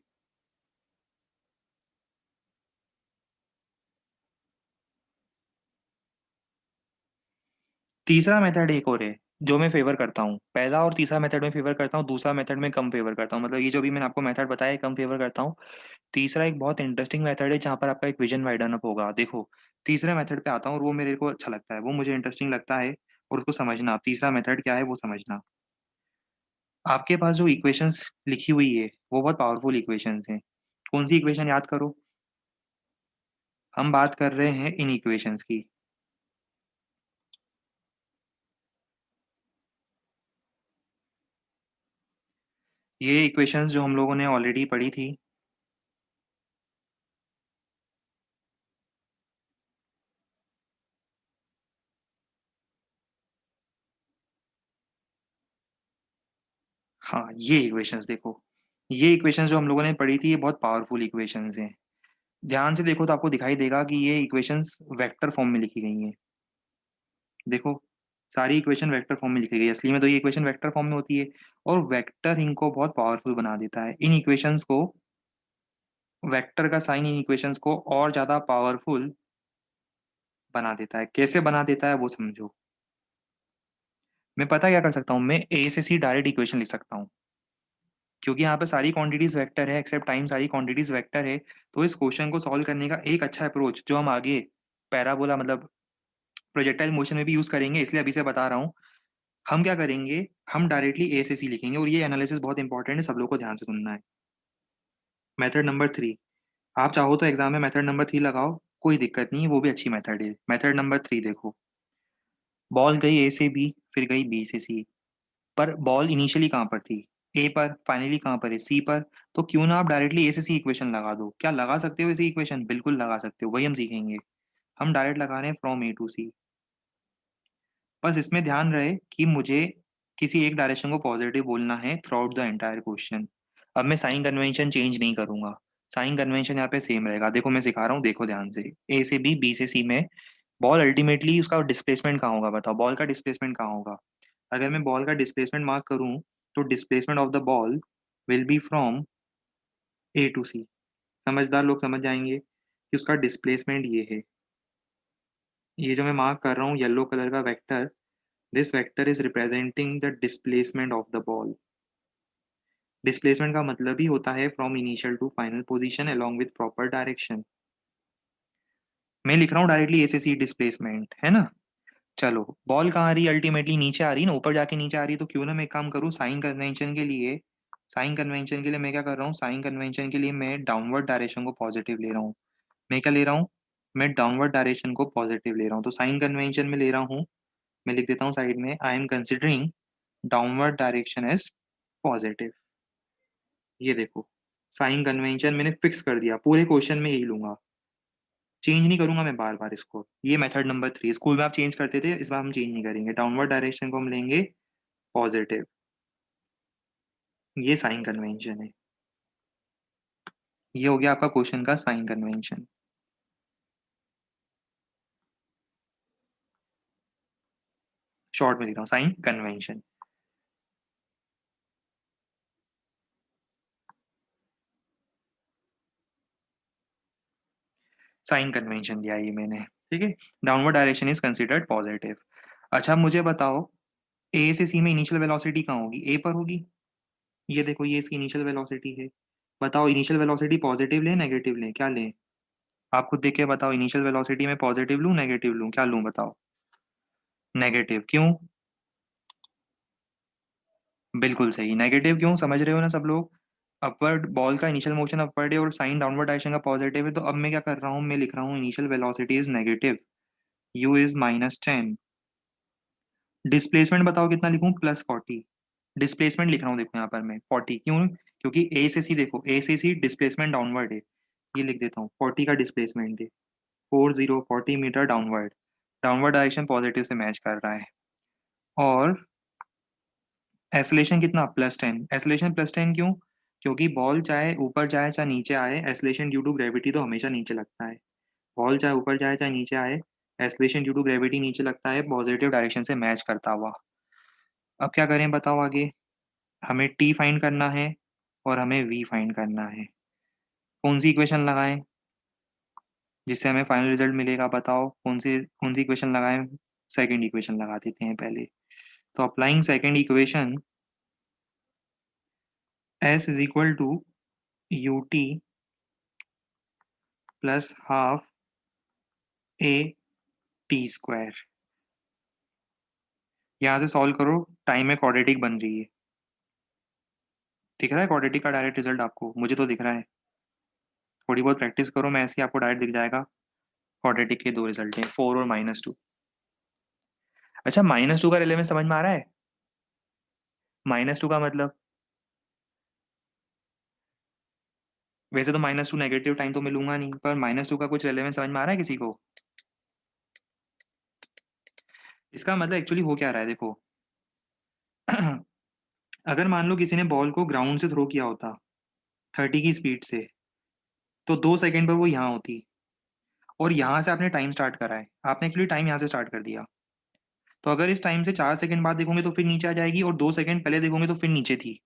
तीसरा मेथड एक और है जो मैं फेवर करता हूँ, पहला और तीसरा मेथड में फेवर करता हूँ, दूसरा मेथड में कम फेवर करता हूँ। मतलब ये जो भी मैंने आपको मेथड बताया है, कम फेवर करता हूँ। तीसरा एक बहुत इंटरेस्टिंग मेथड है जहाँ पर आपका एक विजन वाइडन अप होगा। देखो तीसरे मेथड पे आता हूँ और वो मेरे को अच्छा लगता है, वो मुझे इंटरेस्टिंग लगता है। और उसको समझना, तीसरा मेथड क्या है वो समझना। आपके पास जो इक्वेशंस लिखी हुई है वो बहुत पावरफुल इक्वेशंस हैं। कौन सी इक्वेशन याद करो? हम बात कर रहे हैं इन इक्वेशंस की। ये इक्वेशंस जो हम लोगों ने ऑलरेडी पढ़ी थी। हाँ ये इक्वेशंस देखो, ये इक्वेशंस जो हम लोगों ने पढ़ी थी ये बहुत पावरफुल इक्वेशंस हैं। ध्यान से देखो तो आपको दिखाई देगा कि ये इक्वेशंस वेक्टर फॉर्म में लिखी गई हैं। देखो सारी इक्वेशन वेक्टर फॉर्म में लिखी गई है, असली में तो ये इक्वेशन वेक्टर फॉर्म में होती है। और वेक्टर इनको बहुत पावरफुल बना देता है, इन इक्वेशंस को, वेक्टर का साइन इन इक्वेशंस को और ज्यादा पावरफुल बना देता है। कैसे बना देता है वो समझो। मैं पता क्या कर सकता हूँ, मैं ए से सी डायरेक्ट इक्वेशन लिख सकता हूँ। क्योंकि यहाँ पे सारी क्वांटिटीज वेक्टर है, एक्सेप्ट टाइम सारी क्वांटिटीज वेक्टर है। तो इस क्वेश्चन को सॉल्व करने का एक अच्छा अप्रोच जो हम आगे पैराबोला मतलब प्रोजेक्टाइल मोशन में भी यूज करेंगे, इसलिए अभी से बता रहा हूँ। हम क्या करेंगे, हम डायरेक्टली ए से सी लिखेंगे, और ये एनालिसिस बहुत इंपॉर्टेंट है, सब लोग को ध्यान से सुनना है। मेथड नंबर 3, आप चाहो तो एग्जाम में मेथड नंबर 3 लगाओ, कोई दिक्कत नहीं है, वो भी अच्छी मेथड है। मेथड नंबर 3 देखो, बॉल गई ए से बी, फिर गई बी से सी, पर बॉल इनिशियली कहाँ पर थी, ए पर, फाइनली कहाँ पर है, सी पर। तो क्यों ना आप डायरेक्टली ए से सी इक्वेशन लगा दो। क्या लगा सकते हो ऐसी इक्वेशन? बिल्कुल लगा सकते हो, वही हम सीखेंगे। हम डायरेक्ट लगा रहे हैं फ्रॉम ए टू सी। बस इसमें ध्यान रहे कि मुझे किसी एक डायरेक्शन को पॉजिटिव बोलना है through out the entire question. अब मैं साइन कन्वेंशन चेंज नहीं करूंगा, साइन कन्वेंशन यहाँ पे सेम रहेगा। देखो मैं सिखा रहा हूँ, देखो ध्यान से। ए से बी, बी से सी में बॉल अल्टीमेटली उसका डिस्प्लेसमेंट कहाँ होगा? बताओ, बॉल का डिस्प्लेसमेंट कहाँ होगा? अगर मैं बॉल का डिस्प्लेसमेंट मार्क करूँ, तो displacement of the ball will be from A to C. समझदार लोग समझ जाएंगे कि उसका डिस्प्लेसमेंट ये है। ये जो मैं मार्क कर रहा हूँ येलो कलर का vector, this vector is representing the displacement of the ball. Displacement का मतलब ही होता है from initial to final position along with proper direction. मैं लिख रहा हूँ डायरेक्टली ए से सी डिस्प्लेसमेंट, है ना। चलो, बॉल कहाँ आ रही है? अल्टीमेटली नीचे आ रही है ना, ऊपर जाके नीचे आ रही है। तो क्यों ना मैं एक काम करूँ, साइन कन्वेंशन के लिए, साइन कन्वेंशन के लिए मैं क्या कर रहा हूँ, साइन कन्वेंशन के लिए मैं डाउनवर्ड डायरेक्शन को पॉजिटिव ले रहा हूँ। मैं क्या ले रहा हूँ? मैं डाउनवर्ड डायरेक्शन को पॉजिटिव ले रहा हूँ। तो साइन कन्वेंशन में ले रहा हूँ, मैं लिख देता हूँ साइड में, I am considering downward direction as positive. ये देखो, साइन कन्वेंशन मैंने फिक्स कर दिया, पूरे क्वेश्चन में यही लूंगा, चेंज नहीं करूंगा मैं बार बार इसको। ये मेथड नंबर 3, स्कूल में आप चेंज करते थे, इस बार हम चेंज नहीं करेंगे। डाउनवर्ड डायरेक्शन को हम लेंगे पॉजिटिव। ये साइन कन्वेंशन है। ये हो गया आपका क्वेश्चन का साइन कन्वेंशन। शॉर्ट में लिख रहा हूँ, साइन कन्वेंशन। साइन कन्वेंशन दिया ये मैंने, ठीक है। Downward direction is considered positive. अच्छा, मुझे बताओ, ए से सी में इनिशियल वेलोसिटी कहाँ होगी? ए पर होगी। ये देखो, ये इसकी इनिशियल वेलोसिटी है। बताओ, इनिशियल वेलोसिटी पॉजिटिव लें नेगेटिव लें, क्या लें? आप खुद देख के बताओ, इनिशियल वेलोसिटी में पॉजिटिव लूं नेगेटिव लूं, क्या लूं बताओ? नेगेटिव, क्यों? बिल्कुल सही, नेगेटिव क्यों, समझ रहे हो ना सब लोग। अपवर्ड, बॉल का इनिशियल मोशन अपवर्ड है और साइन डाउनवर्ड डायरेक्शन का पॉजिटिव है। तो अब मैं क्या कर रहा हूँ, मैं लिख रहा हूँ initial velocity is negative, you is -10। Displacement बताओ कितना लिखूं? +40। डिस्प्लेसमेंट लिख रहा हूँ, देखो यहाँ पर मैं 40 क्यों, क्योंकि ए से सी, देखो ए से सी डिस्प्लेसमेंट डाउनवर्ड है। ये लिख देता हूँ, 40 का डिस्प्लेसमेंट है, 40 डाउनवर्ड। डाउनवर्ड डायरेक्शन पॉजिटिव से मैच कर रहा है। और एसलेशन कितना? +10। एसलेशन +10 क्यों? क्योंकि बॉल चाहे ऊपर जाए चाहे नीचे आए, एसलेशन ड्यू टू ग्रेविटी तो हमेशा नीचे लगता है। बॉल चाहे ऊपर जाए चाहे नीचे आए, एसलेशन ड्यू टू ग्रेविटी नीचे लगता है, पॉजिटिव डायरेक्शन से मैच करता हुआ। अब क्या करें बताओ आगे? हमें टी फाइंड करना है और हमें वी फाइंड करना है। कौन सी इक्वेशन लगाएं जिससे हमें फाइनल रिजल्ट मिलेगा? बताओ कौन सी इक्वेशन लगाएं? सेकंड इक्वेशन लगा देते हैं पहले। तो applying second equation, s is equal to U T plus half A T square. यहाँ से सॉल्व करो, टाइम में क्वाड्रेटिक बन रही है। दिख रहा है क्वाड्रेटिक का डायरेक्ट रिजल्ट आपको? मुझे तो दिख रहा है। थोड़ी बहुत प्रैक्टिस करो, मैं ऐसे ही आपको डायरेक्ट दिख जाएगा। क्वाड्रेटिक के दो रिजल्ट हैं, 4 और -2। अच्छा, -2 का रिलेवेंस समझ में आ रहा है? -2 का मतलब, वैसे तो -2 नेगेटिव टाइम तो मैं लूंगा नहीं, पर -2 का कुछ रिलेवेंस समझ में आ रहा है किसी को? इसका मतलब एक्चुअली हो क्या रहा है, देखो। अगर मान लो किसी ने बॉल को ग्राउंड से थ्रो किया होता 30 की स्पीड से, तो 2 सेकंड पर वो यहाँ होती, और यहाँ से आपने टाइम स्टार्ट करा है, आपने एक्चुअली टाइम यहाँ से स्टार्ट कर दिया। तो अगर इस टाइम से 4 सेकंड बाद देखोगे तो फिर नीचे आ जाएगी, और 2 सेकंड पहले देखोगे तो फिर नीचे थी।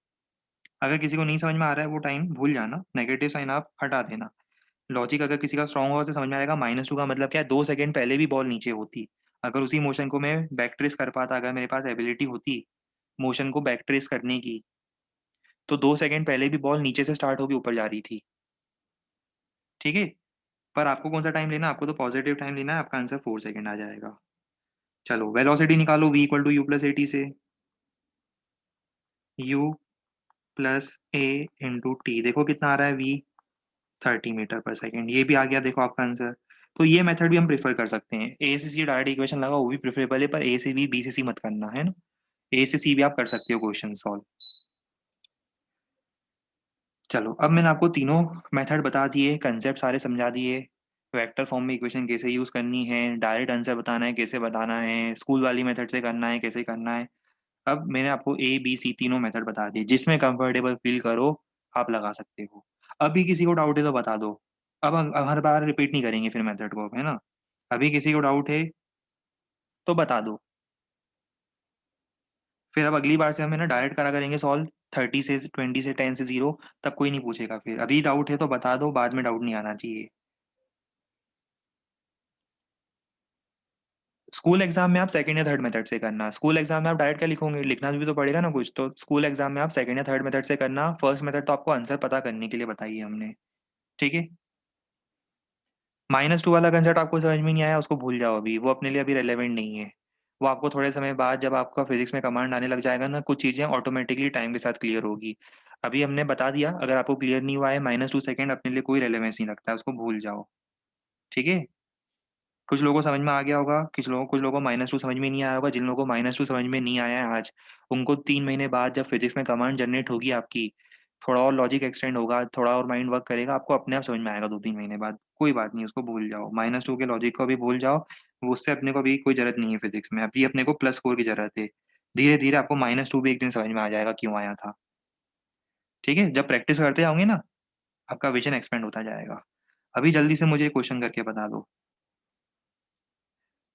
अगर किसी को नहीं समझ में आ रहा है, वो टाइम भूल जाना, नेगेटिव साइन आप हटा देना। लॉजिक अगर किसी का स्ट्रांग होगा तो समझ में आएगा। -2 का मतलब क्या है, 2 सेकंड पहले भी बॉल नीचे होती। अगर उसी मोशन को मैं बैक ट्रेस कर पाता, अगर मेरे पास एबिलिटी होती मोशन को बैक ट्रेस करने की, तो 2 सेकंड पहले भी बॉल नीचे से स्टार्ट होके ऊपर जा रही थी, ठीक है? पर आपको कौन-सा टाइम लेना है? आपको तो पॉज़िटिव टाइम लेना है, आपका आंसर 4 सेकंड आ जाएगा। चलो वेलोसिटी निकालो v equal to u plus at से, u plus a into t देखो कितना आ रहा है v 30 मीटर पर सेकंड, ये भी आ गया देखो आपका आंसर। तो ये मेथड भी हम प्रेफर कर सकते हैं। ए से सी डायरेक्ट इक्वेशन लगाओ वो भी प्रेफरेबल है, पर ए से बी, बी से सी मत करना, है ना? ए से सी भी आप कर सकते हो क्वेश्चन सॉल्व। चलो अब मैंने आपको तीनों मेथड बता दिए, कंसेप्ट सारे समझा दिए, वेक्टर फॉर्म में इक्वेशन कैसे यूज़ करनी है, डायरेक्ट आंसर बताना है कैसे बताना है, स्कूल वाली मेथड से करना है कैसे करना है। अब मैंने आपको ए, बी, सी तीनों मेथड बता दिए, जिसमें कंफर्टेबल फ़ील करो आप लगा सकते हो। अभी किसी को डाउट है तो बता दो। अब हर बार रिपीट नहीं करेंगे फिर मेथड को, है ना? अभी किसी को डाउट है तो बता दो। फिर अब अगली बार से हम है ना डायरेक्ट करा करेंगे सॉल्व 30 से 20 से 10 से 0, तब कोई नहीं पूछेगा फिर। अभी डाउट है तो बता दो, बाद में डाउट नहीं आना चाहिए। स्कूल एग्ज़ाम में आप सेकंड या थर्ड मेथड से करना। स्कूल एग्ज़ाम में आप डायरेक्ट क्या लिखोगे? लिखना भी तो पड़ेगा ना कुछ। तो स्कूल एग्ज़ाम में आप सेकंड या थर्ड मेथड से करना। फर्स्ट मेथड तो आपको आंसर पता करने के लिए बताई है हमने, ठीक है? -2 वाला कांसेप्ट आपको समझ में नहीं आया, उसको भूल जाओ अभी, वो अपने लिए अभी रिलेवेंट नहीं है। वो आपको थोड़े समय बाद जब आपका फिज़िक्स में कमांड आने लग जाएगा ना, कुछ चीज़ें ऑटोमैटिकली टाइम के साथ क्लियर होगी। अभी हमने बता दिया, अगर आपको क्लियर नहीं हुआ है, -2 सेकंड अपने लिए कोई रेलेवेंस नहीं रखता है, उसको भूल जाओ, ठीक है? कुछ लोगों को समझ में आ गया होगा, कुछ लोगों को -2 समझ में नहीं आया होगा। जिन लोगों को -2 समझ में नहीं आया है आज, उनको 3 महीने बाद जब फिज़िक्स में कमांड जनरेट होगी आपकी, थोड़ा और लॉजिक एक्सटेंड होगा, थोड़ा और माइंड वर्क करेगा, आपको अपने आप समझ में आएगा 2-3 महीने बाद। कोई बात नहीं, उसको भूल जाओ। -2 के लॉजिक को भी भूल जाओ, वो उससे अपने को अभी कोई ज़रूरत नहीं है फिज़िक्स में, अभी अपने को +4 की ज़रूरत है। धीरे-धीरे आपको -2 भी एक दिन समझ में आ जाएगा क्यों आया था, ठीक है? जब प्रैक्टिस करते जाओगे ना, आपका विज़न एक्सपेंड होता जाएगा। अभी जल्दी से मुझे क्वेश्चन करके बता दो,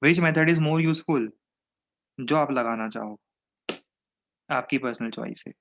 which method is more useful? जो आप लगाना चाहो, आपकी पर्सनल चॉइस है।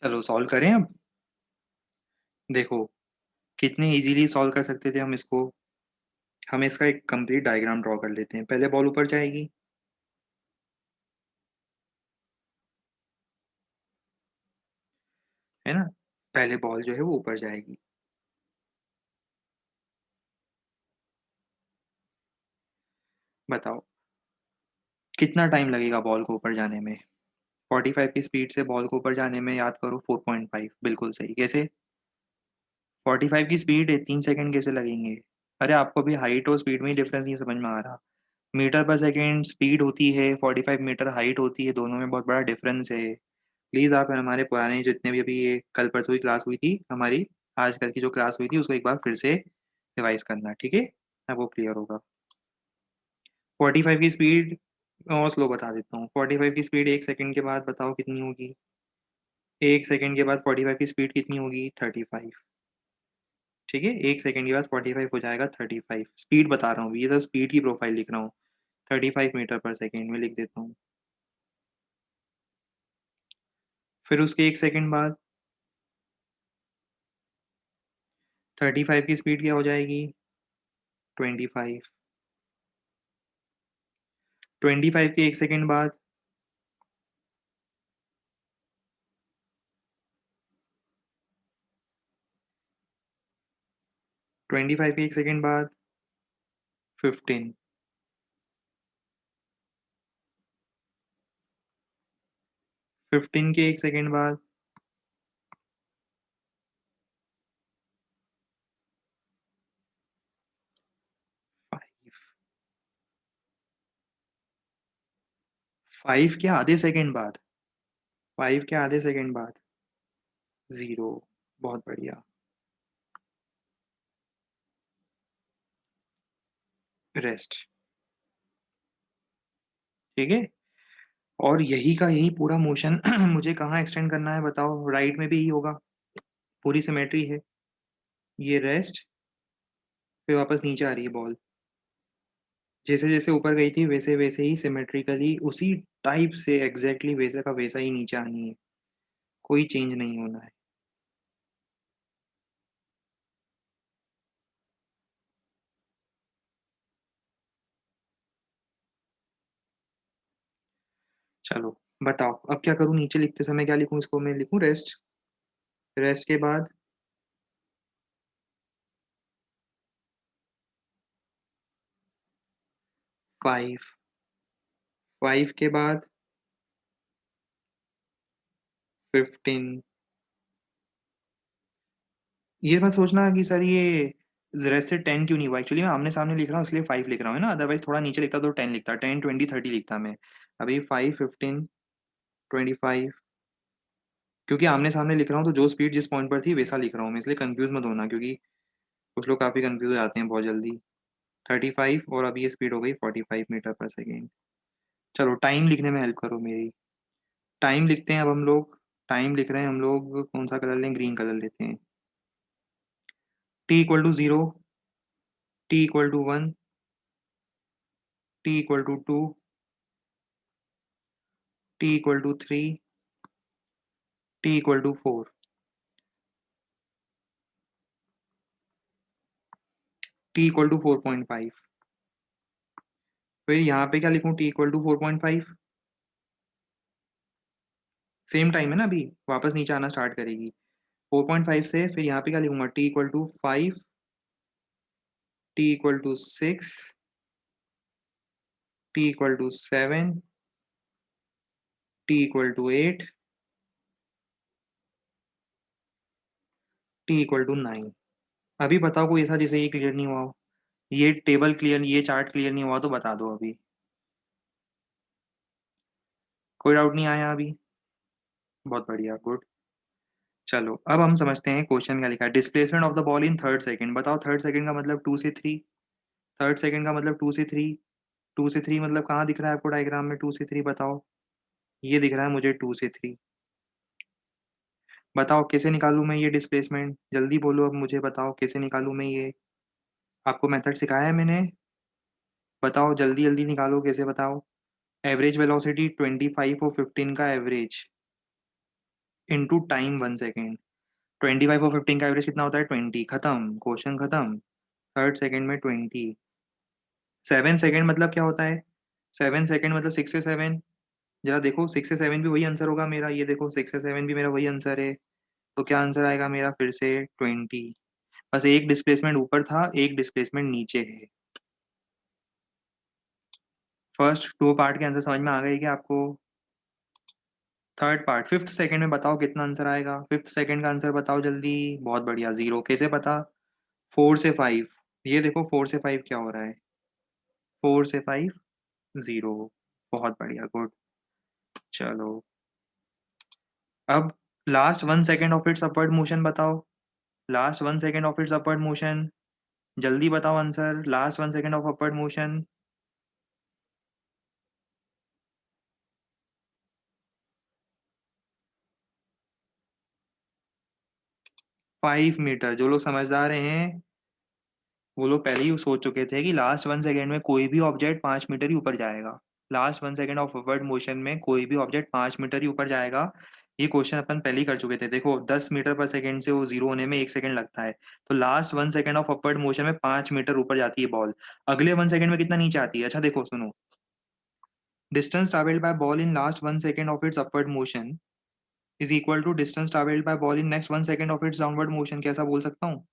चलो सॉल्व करें अब? देखो, कितने ईज़िली सॉल्व कर सकते थे हम इसको। हम इसका एक कंप्लीट डायग्राम ड्रॉ कर लेते हैं। पहले बॉल ऊपर जाएगी, है ना? पहले बॉल जो है वो ऊपर जाएगी। बताओ, कितना टाइम लगेगा बॉल को ऊपर जाने में? 45 की स्पीड से बॉल को ऊपर जाने में याद करो 4.5 बिल्कुल सही। कैसे? 45 की स्पीड है, 3 सेकंड कैसे लगेंगे? अरे आपको भी हाइट और स्पीड में ही डिफरेंस नहीं समझ में आ रहा? मीटर पर सेकेंड स्पीड होती है, 45 मीटर हाइट होती है, दोनों में बहुत बड़ा डिफरेंस है। प्लीज़ आप हमारे पुराने जितने भी अभी ये कल परसों की क्लास हुई थी हमारी, आजकल की जो क्लास हुई थी उसको एक बार फिर से रिवाइज करना, ठीक है? आपको क्लियर होगा। 45 की स्पीड और स्लो बता देता हूँ। 45 की स्पीड 1 सेकंड के बाद बताओ कितनी होगी? 1 सेकंड के बाद 45 की स्पीड कितनी होगी? 35। ठीक है? 1 सेकंड के बाद 45 हो जाएगा 35। स्पीड बता रहा हूँ, ये सब स्पीड की प्रोफाइल लिख रहा हूँ। 35 मीटर पर सेकंड में लिख देता हूँ। फिर उसके 1 सेकंड बाद 35 की स्पीड क्या हो जाएगी? 25। 25 के 1 सेकंड बाद 25 के 1 सेकंड बाद 15। 15 के 1 सेकंड बाद 5। 5 के आधे सेकंड बाद 5 के आधे सेकंड बाद 0। बहुत बढ़िया। रेस्ट। ठीक है? और यही का यही पूरा मोशन मुझे कहाँ एक्सटेंड करना है बताओ? राइट में भी यही होगा, पूरी सिमेट्री है। ये रेस्ट, फिर वापस नीचे आ रही है बॉल। जैसे जैसे ऊपर गई थी वैसे वैसे ही सिमेट्रिकली उसी टाइप से एग्जैक्टली वैसे का वैसा ही नीचे आनी है, कोई चेंज नहीं होना है। चलो बताओ अब क्या करूँ? नीचे लिखते समय क्या लिखूँ? इसको मैं लिखूँ रेस्ट। रेस्ट के बाद 5। 5 के बाद 15। ये मत सोचना कि सर ये रेस्ट से 10 क्यों नहीं हुआ, एक्चुअली मैं आमने सामने लिख रहा हूँ इसलिए 5 लिख रहा हूँ, है ना? अदरवाइज थोड़ा नीचे लिखता तो 10 लिखता, 10 20 30 लिखता मैं। अभी 5 15 25। क्योंकि आमने सामने लिख रहा हूँ तो जो स्पीड जिस पॉइंट पर थी वैसा लिख रहा हूँ मैं, इसलिए कंफ्यूज मत होना, क्योंकि कुछ लोग काफ़ी कंफ्यूज हो जाते हैं बहुत जल्दी। 35 और अभी ये स्पीड हो गई 45 मीटर पर सेकेंड। चलो टाइम लिखने में हेल्प करो मेरी। टाइम लिखते हैं अब हम लोग। टाइम लिख रहे हैं हम लोग, कौन सा कलर लें? ग्रीन कलर लेते हैं। t = 0, t = 1, t = 2, t = 3, t = 4, t = 4.5। फिर यहाँ पे क्या लिखूँ? t = 4.5। सेम टाइम है ना, अभी वापस नीचे आना स्टार्ट करेगी 4.5 से। फिर यहाँ पे क्या लिखूंगा? t = 5, t = 6, t = 7, t = 8, t = 9। अभी बताओ कोई ऐसा जिसे ये क्लियर नहीं हुआ हो? ये टेबल क्लियर, ये चार्ट क्लियर नहीं हुआ तो बता दो अभी। कोई डाउट नहीं आया अभी? बहुत बढ़िया, गुड। चलो अब हम समझते हैं क्वेश्चन क्या लिखा है। Displacement of the ball in third second. बताओ थर्ड सेकंड का मतलब 2 से 3। थर्ड सेकंड का मतलब 2 से 3। 2 से 3 मतलब कहाँ दिख रहा है आपको डायग्राम में? 2 से 3 बताओ। ये दिख रहा है मुझे 2 से 3। बताओ कैसे निकालूं मैं ये डिस्प्लेसमेंट? जल्दी बोलो अब मुझे, बताओ कैसे निकालूं मैं ये? आपको मेथड सिखाया है मैंने, बताओ जल्दी जल्दी निकालो कैसे, बताओ। एवरेज वेलोसिटी 25 और 15 का एवरेज इनटू टाइम 1 सेकेंड। 25 और 15 का एवरेज कितना होता है? 20। खत्म, क्वेश्चन खत्म। थर्ड सेकेंड में 20। 7 सेकेंड मतलब क्या होता है? 7 सेकेंड मतलब 6 से 7। जरा देखो 6 से 7 भी वही आंसर होगा मेरा, ये देखो 6 से 7 भी मेरा वही आंसर है। तो क्या आंसर आएगा मेरा? फिर से 20। बस एक डिस्प्लेसमेंट ऊपर था, एक डिस्प्लेसमेंट नीचे है। फर्स्ट 2 पार्ट के आंसर समझ में आ गए क्या आपको? थर्ड पार्ट 5th सेकंड में बताओ कितना आंसर आएगा? 5th सेकंड का आंसर बताओ जल्दी। बहुत बढ़िया, 0। कैसे पता? 4 से 5। ये देखो 4 से 5 क्या हो रहा है? 4 से 5 0। बहुत बढ़िया, गुड। चलो, अब last 1 second of its upward motion बताओ। Last 1 second of its upward motion, जल्दी बताओ answer. Last 1 second of upward motion. 5 metre. जो लोग समझदार हैं, वो लोग पहले ही सोच चुके थे कि लास्ट 1 सेकंड में कोई भी ऑब्जेक्ट 5 मीटर ही ऊपर जाएगा। Last 1 second of upward motion में कोई भी ऑब्जेक्ट 5 मीटर ही ऊपर जाएगा। ये क्वेश्चन अपन पहले ही कर चुके थे। देखो 10 मीटर पर सेकंड से वो जीरो होने में 1 सेकंड लगता है। तो last 1 second of upward motion में 5 मीटर ऊपर जाती है बॉल। अगले 1 सेकंड में कितना नीचे आती है? अच्छा देखो सुनो, distance travelled by ball in last 1 second of its upward motion is equal to distance travelled by ball in next 1 second of its downward motion. कैसा बोल सकता हूँ?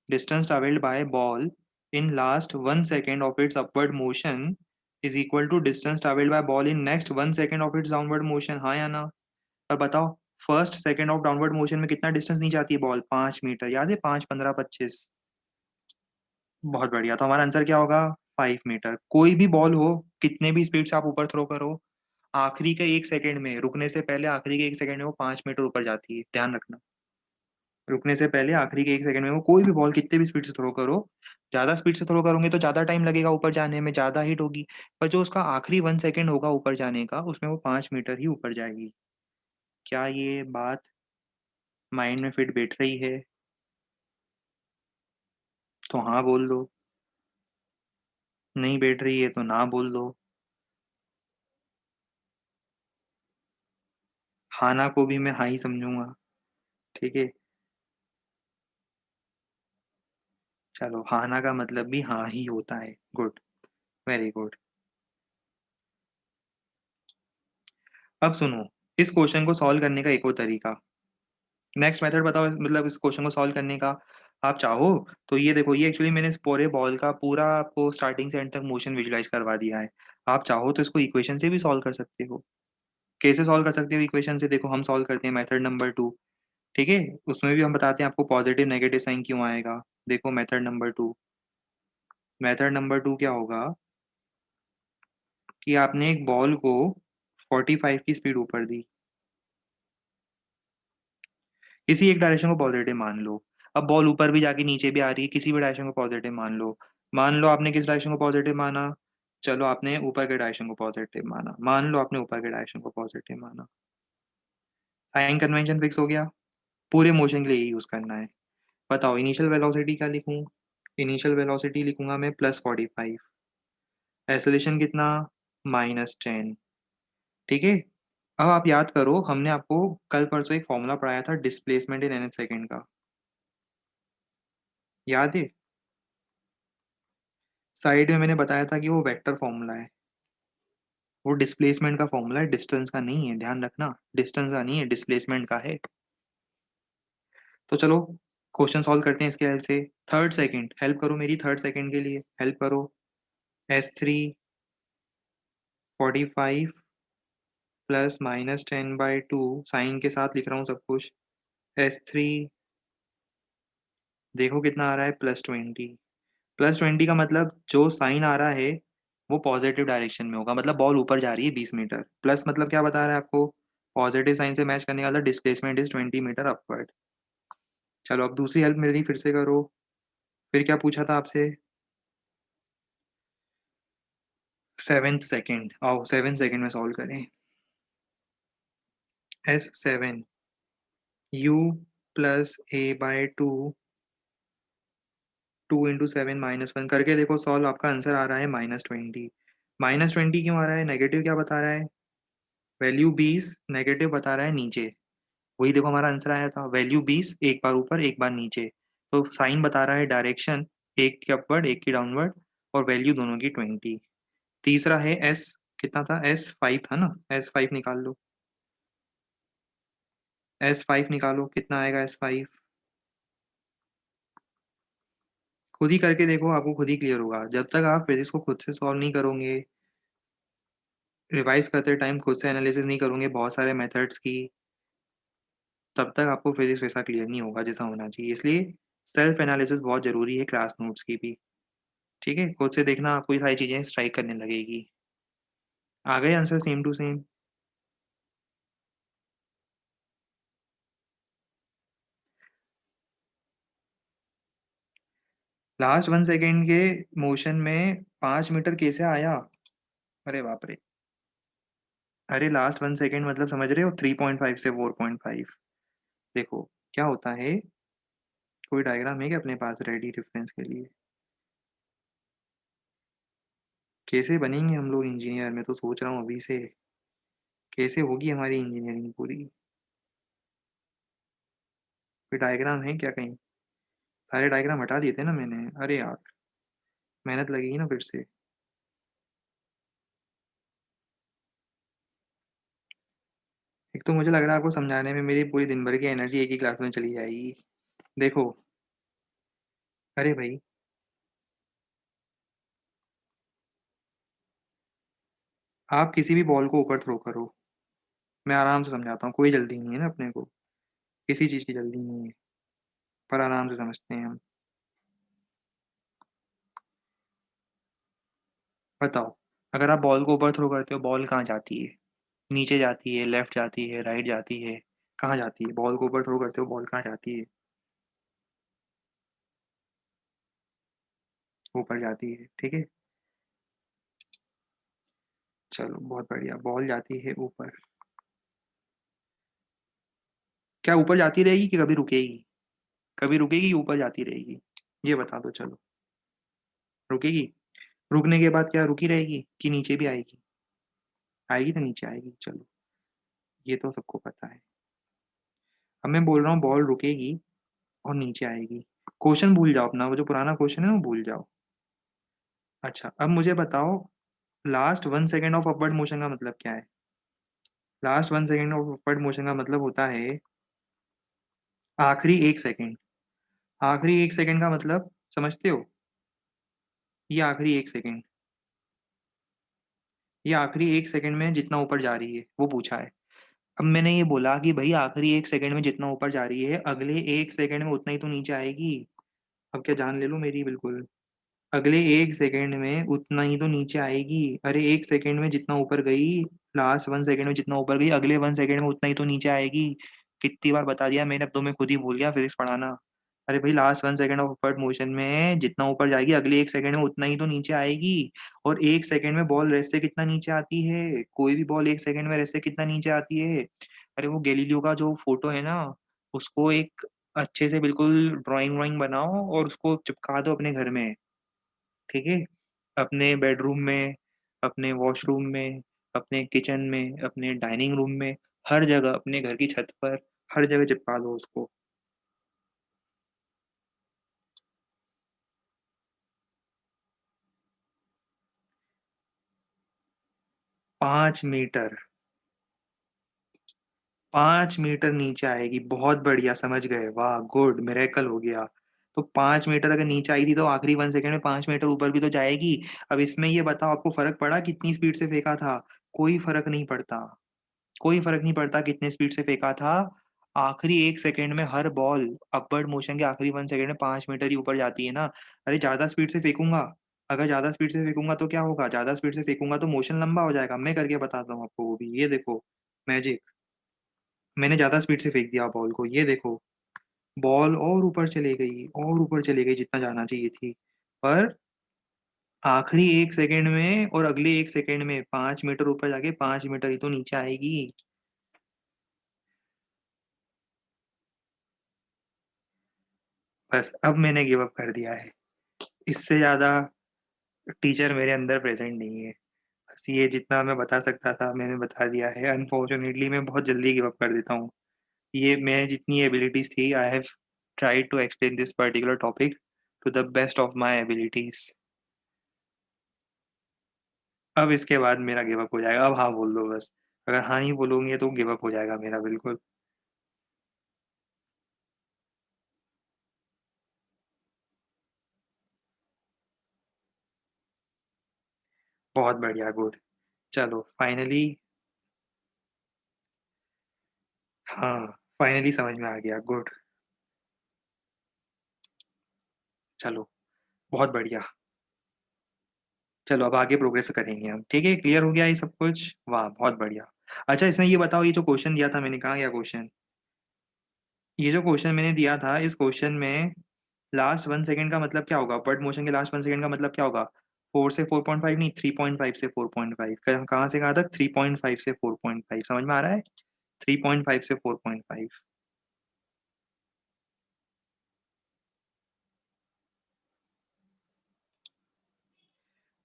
Distance traveled by ball in last 1 second of its upward motion is equal to distance traveled by ball in next 1 second of its downward motion। हाँ या ना? अब बताओ, first second of downward motion में कितना डिस्टेंस नीचे आती है बॉल? 5 मीटर। याद है? 5 15 25। बहुत बढ़िया। तो हमारा आंसर क्या होगा? 5 मीटर। कोई भी बॉल हो, कितने भी स्पीड से आप ऊपर थ्रो करो, आखिरी के 1 सेकंड में, रुकने से पहले आखिरी के 1 सेकंड में वो 5 मीटर ऊपर जाती है। ध्यान रखना, रुकने से पहले आखिरी के 1 सेकंड में वो कोई भी बॉल कितने भी स्पीड से थ्रो करो, ज़्यादा स्पीड से थ्रो करोगे तो ज़्यादा टाइम लगेगा ऊपर जाने में, ज़्यादा हिट होगी। पर जो उसका आखिरी 1 सेकंड होगा ऊपर जाने का, उसमें वो 5 मीटर ही ऊपर जाएगी। क्या ये बात माइंड में फिट बैठ रही है? तो हाँ बोल दो। नहीं बैठ रही है तो ना बोल दो। हाना को भी मैं हाँ ही समझूंगा। ठीक है, चलो, हाना का मतलब भी हाँ ही होता है। Good, very good. अब सुनो, इस क्वेश्चन को सॉल्व करने का एक और तरीका। नेक्स्ट मेथड बताओ, मतलब इस क्वेश्चन को सॉल्व करने का। आप चाहो तो ये देखो, ये एक्चुअली मैंने इस पूरे बॉल का पूरा आपको स्टार्टिंग से एंड तक मोशन विजुलाइज करवा दिया है। आप चाहो तो इसको इक्वेशन से भी सॉल्व कर सकते हो। कैसे सॉल्व कर सकते हो इक्वेशन से? देखो हम सॉल्व करते हैं मेथड नंबर 2। ठीक है, उसमें भी हम बताते हैं आपको पॉजिटिव नेगेटिव साइन क्यों आएगा। देखो मेथड नंबर 2। मेथड नंबर 2 क्या होगा कि आपने एक बॉल को 45 की स्पीड ऊपर दी, किसी एक डायरेक्शन को पॉजिटिव मान लो। अब बॉल ऊपर भी जाके नीचे भी आ रही है, किसी भी डायरेक्शन को पॉजिटिव मान लो। मान लो आपने किस डायरेक्शन को पॉजिटिव माना? चलो, आपने ऊपर के डायरेक्शन को पॉजिटिव माना। मान लो आपने ऊपर के डायरेक्शन को पॉजिटिव माना। साइन कन्वेंशन फिक्स हो गया। पूरे मोशन के लिए यही यूज करना है। बताओ इनिशियल वेलोसिटी क्या लिखूं? इनिशियल वेलोसिटी लिखूंगा मैं +45। एक्सेलरेशन कितना? -10। ठीक है। अब आप याद करो, हमने आपको कल परसों एक फॉर्मूला पढ़ाया था डिस्प्लेसमेंट इन nth सेकंड का। याद है? साइड में मैंने बताया था कि वो वेक्टर फॉर्मूला है। वो डिस्प्लेसमेंट का फॉर्मूला है, डिस्टेंस का नहीं है। ध्यान रखना, डिस्टेंस का नहीं है, डिस्प्लेसमेंट का है। तो चलो, क्वेश्चन सॉल्व करते हैं इसके हेल्प से। थर्ड सेकंड, हेल्प करो मेरी, थर्ड सेकंड के लिए हेल्प करो। S3 45 प्लस -10/2, साइन के साथ लिख रहा हूँ सब कुछ। S3 देखो कितना आ रहा है, +20। +20 का मतलब जो साइन आ रहा है वो पॉजिटिव डायरेक्शन में होगा, मतलब बॉल ऊपर जा रही है 20 मीटर। प्लस मतलब क्या बता रहा है आपको? पॉजिटिव साइन से मैच करने वाला डिस्प्लेसमेंट इज 20 मीटर अपवर्ड। चलो, अब दूसरी हेल्प मेरी फिर से करो। फिर क्या पूछा था आपसे? 7th second. आओ 7 सेकेंड में सॉल्व करें। S7 U+A/2, 2 × 7 - 1 करके देखो सॉल्व। आपका आंसर आ रहा है -20। -20 क्यों आ रहा है? नेगेटिव क्या बता रहा है? वैल्यू 20 नेगेटिव बता रहा है नीचे। वही देखो हमारा आंसर आया था, वैल्यू 20, एक बार ऊपर एक बार नीचे। तो साइन बता रहा है डायरेक्शन, एक की अपवर्ड एक की डाउनवर्ड, और वैल्यू दोनों की 20। तीसरा है एस, कितना था? S5 था ना? S5 निकाल लो। S5 निकालो, कितना आएगा S5? खुद ही करके देखो, आपको खुद ही क्लियर होगा। जब तक आप फिजिक्स को खुद से सॉल्व नहीं करोगे, रिवाइज करते टाइम खुद से एनालिसिस नहीं करोगे बहुत सारे मेथड्स की, तब तक आपको फिजिक्स वैसा क्लियर नहीं होगा जैसा होना चाहिए। इसलिए सेल्फ एनालिसिस बहुत ज़रूरी है क्लास नोट्स की भी, ठीक है? खुद से देखना आपको ये सारी चीज़ें स्ट्राइक करने लगेगी। आ गए answer same to same? Last 1 second के मोशन में 5 मीटर कैसे आया? अरे बाप रे! अरे लास्ट 1 सेकंड मतलब समझ रहे हो 3.5 से 4.5। देखो, क्या होता है, कोई डायग्राम है क्या अपने पास रेडी रेफरेंस के लिए? कैसे बनेंगे हम लोग इंजीनियर? मैं तो सोच रहा हूँ अभी से, कैसे होगी हमारी इंजीनियरिंग पूरी? कोई डायग्राम है क्या कहीं? सारे डायग्राम हटा दिए थे ना मैंने। अरे यार! मेहनत लगेगी ना फिर से। एक तो मुझे लग रहा है आपको समझाने में मेरी पूरी दिन भर की एनर्जी एक ही क्लास में चली जाएगी। देखो, अरे भाई, आप किसी भी बॉल को ऊपर थ्रो करो, मैं आराम से समझाता हूँ, कोई जल्दी नहीं है ना अपने को, किसी चीज़ की जल्दी नहीं है, पर आराम से समझते हैं हम। बताओ, अगर आप बॉल को ऊपर थ्रो करते हो, बॉल कहाँ जाती है? नीचे जाती है, लेफ्ट जाती है, राइट जाती है, कहाँ जाती है? बॉल को ऊपर थ्रो करते हो, बॉल कहाँ जाती है? ऊपर जाती है, ठीक है? चलो बहुत बढ़िया, बॉल जाती है ऊपर। क्या ऊपर जाती रहेगी कि कभी रुकेगी? कभी रुकेगी कि ऊपर जाती रहेगी? ये बता दो चलो। रुकेगी? रुकने के बाद क्या रुकी रहेगी कि नीचे भी आएगी? आएगी तो नीचे आएगी, चलो, ये तो सबको पता है। अब मैं बोल रहा हूँ बॉल रुकेगी और नीचे आएगी। क्वेश्चन भूल जाओ अपना, वो जो पुराना क्वेश्चन है वो भूल जाओ। अच्छा, अब मुझे बताओ, last 1 second of upward motion का मतलब क्या है? Last 1 second of upward motion का मतलब होता है आखिरी 1 सेकंड। आखिरी 1 सेकंड का मतलब समझते हो? ये आखिरी 1 सेकंड, ये आखिरी 1 सेकंड में जितना ऊपर जा रही है, वो पूछा है। अब मैंने ये बोला कि भई आखिरी 1 सेकंड में जितना ऊपर जा रही है, अगले 1 सेकंड में उतना ही तो नीचे आएगी। अब क्या जान ले लो मेरी बिल्कुल? अगले 1 सेकंड में उतना ही तो नीचे आएगी। अरे 1 सेकंड में जितना ऊपर गई, लास्ट 1 सेकंड में जितना ऊपर गई, अगले 1 सेकंड में उतना ही तो नीचे आएगी। कितनी बार बता दिया मैंने, अब तो मैं खुद ही भूल गया फिजिक्स पढ़ाना। अरे भाई last 1 second of upward motion में जितना ऊपर जाएगी, अगले 1 सेकंड में उतना ही तो नीचे आएगी। और 1 सेकंड में बॉल रेस्ट से कितना नीचे आती है? कोई भी बॉल 1 सेकंड में रेस्ट से कितना नीचे आती है? अरे वो गैलीलियो का जो फोटो है ना, उसको एक अच्छे से बिल्कुल ड्राइंग व्राइंग बनाओ और उसको चिपका दो अपने घर में। ठीक है? अपने बेडरूम में, अपने वॉशरूम में, अपने किचन में, अपने डाइनिंग रूम में, हर जगह, अपने घर की छत पर, हर जगह चिपका दो उसको। 5 मीटर, 5 मीटर नीचे आएगी, बहुत बढ़िया समझ गए, वाह! गुड, मिरेकल हो गया। तो 5 मीटर अगर नीचे आई थी तो आखिरी 1 सेकंड में 5 मीटर ऊपर भी तो जाएगी। अब इसमें ये बताओ आपको फ़र्क पड़ा कितनी स्पीड से फेंका था? कोई फ़र्क नहीं पड़ता। कोई फ़र्क नहीं पड़ता कितने स्पीड से फेंका था, आखिरी 1 सेकंड में हर बॉल अपवर्ड मोशन के आखिरी 1 सेकंड में 5 मीटर ही ऊपर जाती है ना। अरे ज़्यादा स्पीड से फेंकूँगा, अगर ज़्यादा स्पीड से फेंकूँगा तो क्या होगा? ज़्यादा स्पीड से फेंकूँगा तो मोशन लंबा हो जाएगा। मैं करके बताता हूँ आपको वो भी, ये देखो मैजिक। मैंने ज़्यादा स्पीड से फेंक दिया बॉल को, ये देखो, बॉल और ऊपर चली गई और ऊपर चली गई जितना जाना चाहिए थी। पर आखिरी 1 सेकंड में और अगले 1 सेकंड में 5 मीटर ऊपर जाके 5 मीटर ही तो नीचे आएगी। बस अब मैंने गिव अप कर दिया है। इससे ज़्यादा टीचर मेरे अंदर प्रेज़ेंट नहीं है। बस ये जितना मैं बता सकता था मैंने बता दिया है। अनफॉर्च्यूनेटली मैं बहुत जल्दी गिव अप कर देता हूँ। ये मैं जितनी एबिलिटीज़ थी I have tried to explain this particular topic to the best of my abilities. अब इसके बाद मेरा गिव अप हो जाएगा। अब हाँ बोल दो बस। अगर हाँ ही बोलोगे तो गिव अप हो जाएगा मेरा बिल्कुल। बहुत बढ़िया, गुड। चलो फाइनली, हाँ, फाइनली समझ में आ गया, गुड। चलो, बहुत बढ़िया। चलो अब आगे प्रोग्रेस करेंगे हम, ठीक है? क्लियर हो गया ये सब कुछ? वाह! बहुत बढ़िया। अच्छा इसमें ये बताओ ये जो क्वेश्चन दिया था मैंने, कहाँ गया क्वेश्चन? ये जो क्वेश्चन मैंने दिया था, इस क्वेश्चन में लास्ट 1 सेकंड का मतलब क्या होगा? अपवर्ड मोशन के लास्ट 1 सेकंड का मतलब क्या होगा? 4 से 4.5 नहीं, 3.5 से 4.5। क कहाँ से कहाँ तक? 3.5 से 4.5 समझ में आ रहा है? 3.5 से 4.5।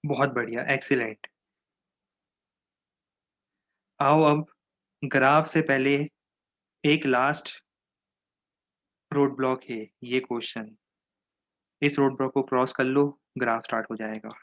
बहुत बढ़िया, एक्सीलेंट। आओ अब ग्राफ से पहले एक लास्ट रोड ब्लॉक है ये क्वेश्चन। इस रोड ब्लॉक को क्रॉस कर लो, ग्राफ स्टार्ट हो जाएगा।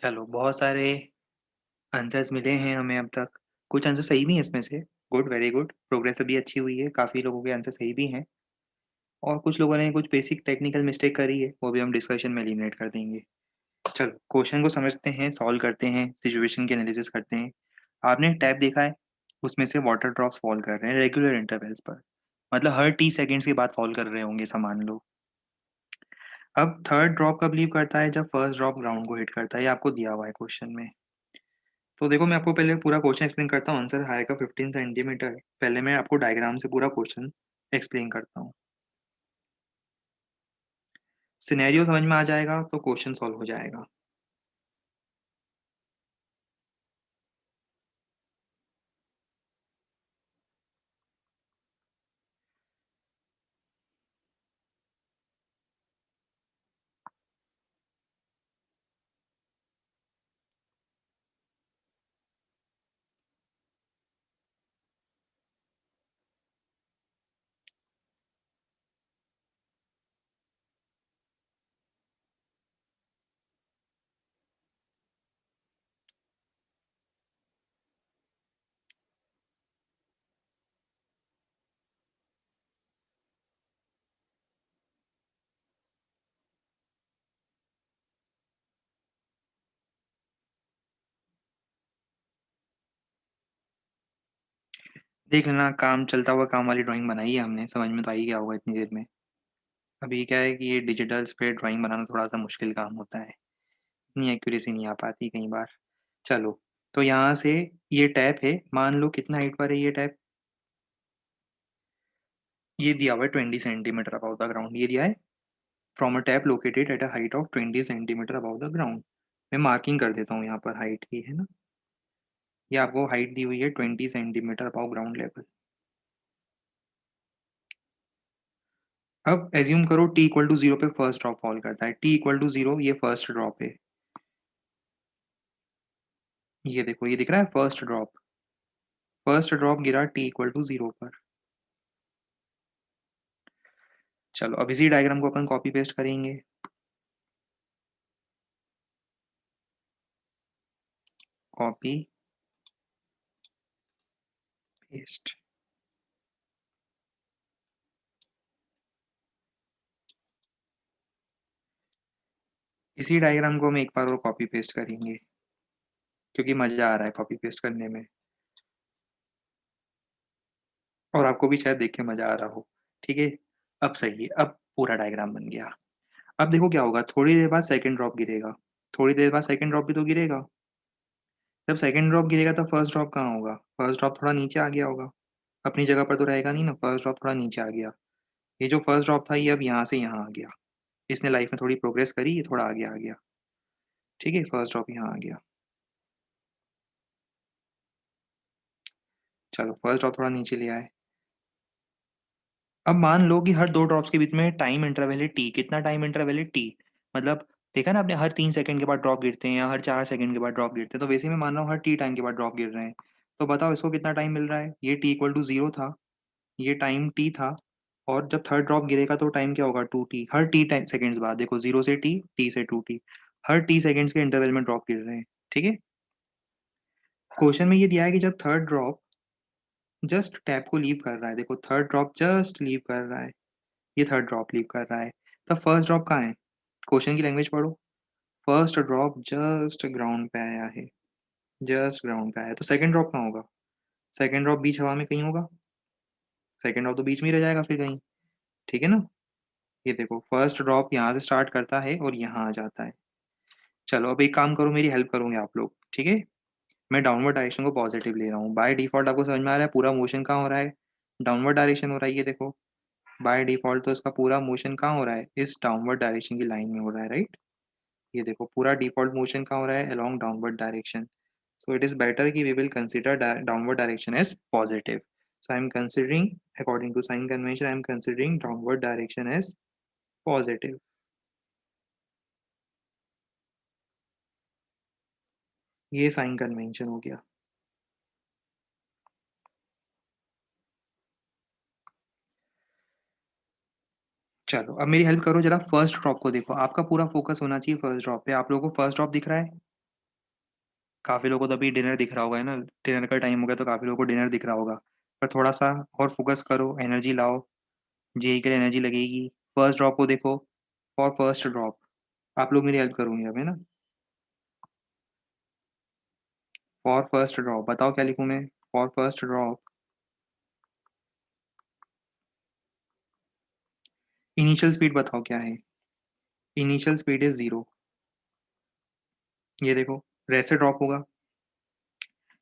चलो, बहुत सारे आंसर्स मिले हैं हमें अब तक। कुछ आंसर सही भी हैं इसमें से। Good, very good. प्रोग्रेस अभी अच्छी हुई है, काफ़ी लोगों के आंसर सही भी हैं और कुछ लोगों ने कुछ बेसिक टेक्निकल मिस्टेक करी है, वो भी हम डिस्कशन में एलिमिनेट कर देंगे। चलो, क्वेश्चन को समझते हैं, सॉल्व करते हैं, सिचुएशन की एनालिसिस करते हैं। आपने टैप देखा है, उसमें से वाटर ड्रॉप्स फॉल कर रहे हैं रेगुलर इंटरवल्स पर। मतलब हर 30 सेकंड्स के बाद फॉल कर रहे होंगे, सामान लो। अब थर्ड ड्रॉप कब लीव करता है? जब फर्स्ट ड्रॉप ग्राउंड को हिट करता है। ये आपको दिया हुआ है क्वेश्चन में। तो देखो मैं आपको पहले पूरा क्वेश्चन एक्सप्लेन करता हूँ। आंसर आएगा 15 सेंटीमीटर। पहले मैं आपको डायग्राम से पूरा क्वेश्चन एक्सप्लेन करता हूँ। सिनेरियो समझ में आ जाएगा तो क्वेश्चन सॉल्व हो जाएगा। देख लेना, काम चलता हुआ काम वाली ड्राइंग बनाई है हमने, समझ में तो आ ही गया होगा इतनी देर में। अभी क्या है कि ये डिजिटल्स पे ड्राइंग बनाना थोड़ा सा मुश्किल काम होता है, इतनी एक्यूरेसी नहीं आ पाती कई बार। चलो, तो यहाँ से ये टैप है, मान लो कितना हाइट पर है ये टैप, ये दिया हुआ है 20 सेंटीमीटर अबाउ द ग्राउंड, ये दिया है from a tap located at a height of 20 centimetre about the ground. मैं मार्किंग कर देता हूँ यहाँ पर हाइट की, है ना। ये आपको हाइट दी हुई है 20 सेंटीमीटर अबाउ ग्राउंड लेवल। अब एज्यूम करो t इक्वल टू जीरो पे फर्स्ट ड्रॉप फॉल करता है, t इक्वल टू जीरो, ये फर्स्ट ड्रॉप है, ये देखो ये दिख रहा है फर्स्ट ड्रॉप, फर्स्ट ड्रॉप गिरा t इक्वल टू जीरो पर। चलो अब इसी डायग्राम को अपन कॉपी पेस्ट करेंगे, कॉपी पेस्ट। इसी डायग्राम को हम एक बार और कॉपी पेस्ट करेंगे, क्योंकि मजा आ रहा है कॉपी पेस्ट करने में, और आपको भी शायद देख के मजा आ रहा हो। ठीक है, अब सही है, अब पूरा डायग्राम बन गया। अब देखो क्या होगा, थोड़ी देर बाद सेकंड ड्रॉप गिरेगा, थोड़ी देर बाद सेकंड ड्रॉप भी तो गिरेगा। जब सेकंड ड्रॉप गिरेगा तो फर्स्ट ड्रॉप कहाँ होगा, फर्स्ट ड्रॉप थोड़ा नीचे आ गया होगा, अपनी जगह पर तो रहेगा नहीं ना, फर्स्ट ड्रॉप थोड़ा नीचे आ गया। ये जो फर्स्ट ड्रॉप था ये अब यहाँ से यहाँ आ गया, इसने लाइफ में थोड़ी प्रोग्रेस करी, ये थोड़ा आगे आ गया। ठीक है, फर्स्ट ड्रॉप यहाँ आ गया। चलो फर्स्ट ड्रॉप थोड़ा नीचे ले आए। अब मान लो कि हर दो ड्रॉप्स के बीच में टाइम इंटरवल है टी, कितना टाइम इंटरवल है टी, मतलब देखा ना आपने, हर 3 सेकंड के बाद ड्रॉप गिरते हैं या हर 4 सेकंड के बाद ड्रॉप गिरते हैं, तो वैसे मैं मान रहा हूँ हर टी टाइम के बाद ड्रॉप गिर रहे हैं। तो बताओ इसको कितना टाइम मिल रहा है, ये टी इक्वल टू जीरो था, ये टाइम टी था, और जब थर्ड ड्रॉप गिरेगा तो टाइम क्या होगा, टू टी, हर टी टाइम सेकेंड्स बाद, देखो जीरो से टी से टू टी, हर टी सेकेंड्स के इंटरवल में ड्रॉप गिर रहे हैं। ठीक है, क्वेश्चन में ये दिया है कि जब थर्ड ड्रॉप जस्ट टैप को लीव कर रहा है, देखो थर्ड ड्रॉप जस्ट लीव कर रहा है, ये थर्ड ड्रॉप लीव कर रहा है, तब फर्स्ट ड्रॉप कहाँ है, क्वेश्चन की लैंग्वेज पढ़ो, फर्स्ट ड्रॉप जस्ट ग्राउंड पे आया है, जस्ट ग्राउंड पे आया है, तो सेकंड ड्रॉप कहाँ होगा, सेकंड ड्रॉप बीच हवा में कहीं होगा, सेकंड ड्रॉप तो बीच में ही रह जाएगा फिर कहीं। ठीक है ना, ये देखो फर्स्ट ड्रॉप यहाँ से स्टार्ट करता है और यहाँ आ जाता है। चलो अब एक काम करो, मेरी हेल्प करोगे आप लोग, ठीक है। मैं डाउनवर्ड डायरेक्शन को पॉजिटिव ले रहा हूँ, बाय डिफॉल्ट आपको समझ में आ रहा है पूरा मोशन कहाँ हो रहा है, डाउनवर्ड डायरेक्शन हो रहा है, ये देखो बाय डिफॉल्ट तो इसका पूरा मोशन कहाँ हो रहा है, इस डाउनवर्ड डायरेक्शन की लाइन में हो रहा है, राइट। ये देखो पूरा डिफॉल्ट मोशन कहाँ हो रहा है, along downward direction. So it is better कि we will consider downward direction as positive. So I am considering, according to sign convention I am considering downward direction as positive. ये sign convention हो गया। चलो अब मेरी help करो जरा, first drop को देखो, आपका पूरा फोकस होना चाहिए फर्स्ट ड्रॉप पे, आप लोगों को फर्स्ट ड्रॉप दिख रहा है, काफी लोगों को तो अभी डिनर दिख रहा होगा, है ना, डिनर का टाइम हो गया तो काफी लोगों को डिनर दिख रहा होगा, पर थोड़ा सा और फोकस करो, एनर्जी लाओ, जेई के लिए एनर्जी लगेगी। फर्स्ट ड्रॉप को देखो, फॉर फर्स्ट ड्रॉप, आप लोग मेरी हेल्प करोगे अब, है ना। फॉर फर्स्ट ड्रॉप बताओ क्या लिखूं मैं, for first drop initial speed बताओ क्या है, इनिशियल स्पीड इज जीरो, ये देखो वैसे ड्रॉप होगा,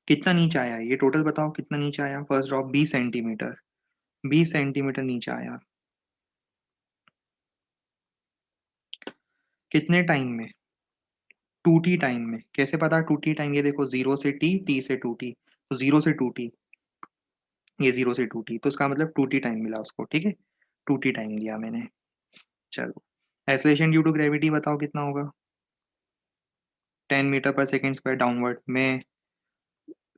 कितना नीचे आया है ये टोटल बताओ, कितना नीचे आया फर्स्ट ड्रॉप, 20 सेंटीमीटर, 20 सेंटीमीटर नीचे आया, कितने टाइम में, टू टी टाइम में, कैसे पता टू टी टाइम, ये देखो जीरो से टी, टी से टू टी, तो जीरो से टू टी, ये जीरो से टू टी, तो इसका मतलब टू टी टाइम मिला उसको, ठीक है, टू टी टाइम दिया मैंने। चलो एक्सलेशन ड्यू टू ग्रेविटी बताओ कितना होगा, 10 मीटर पर सेकेंड स्क्वायर डाउनवर्ड में,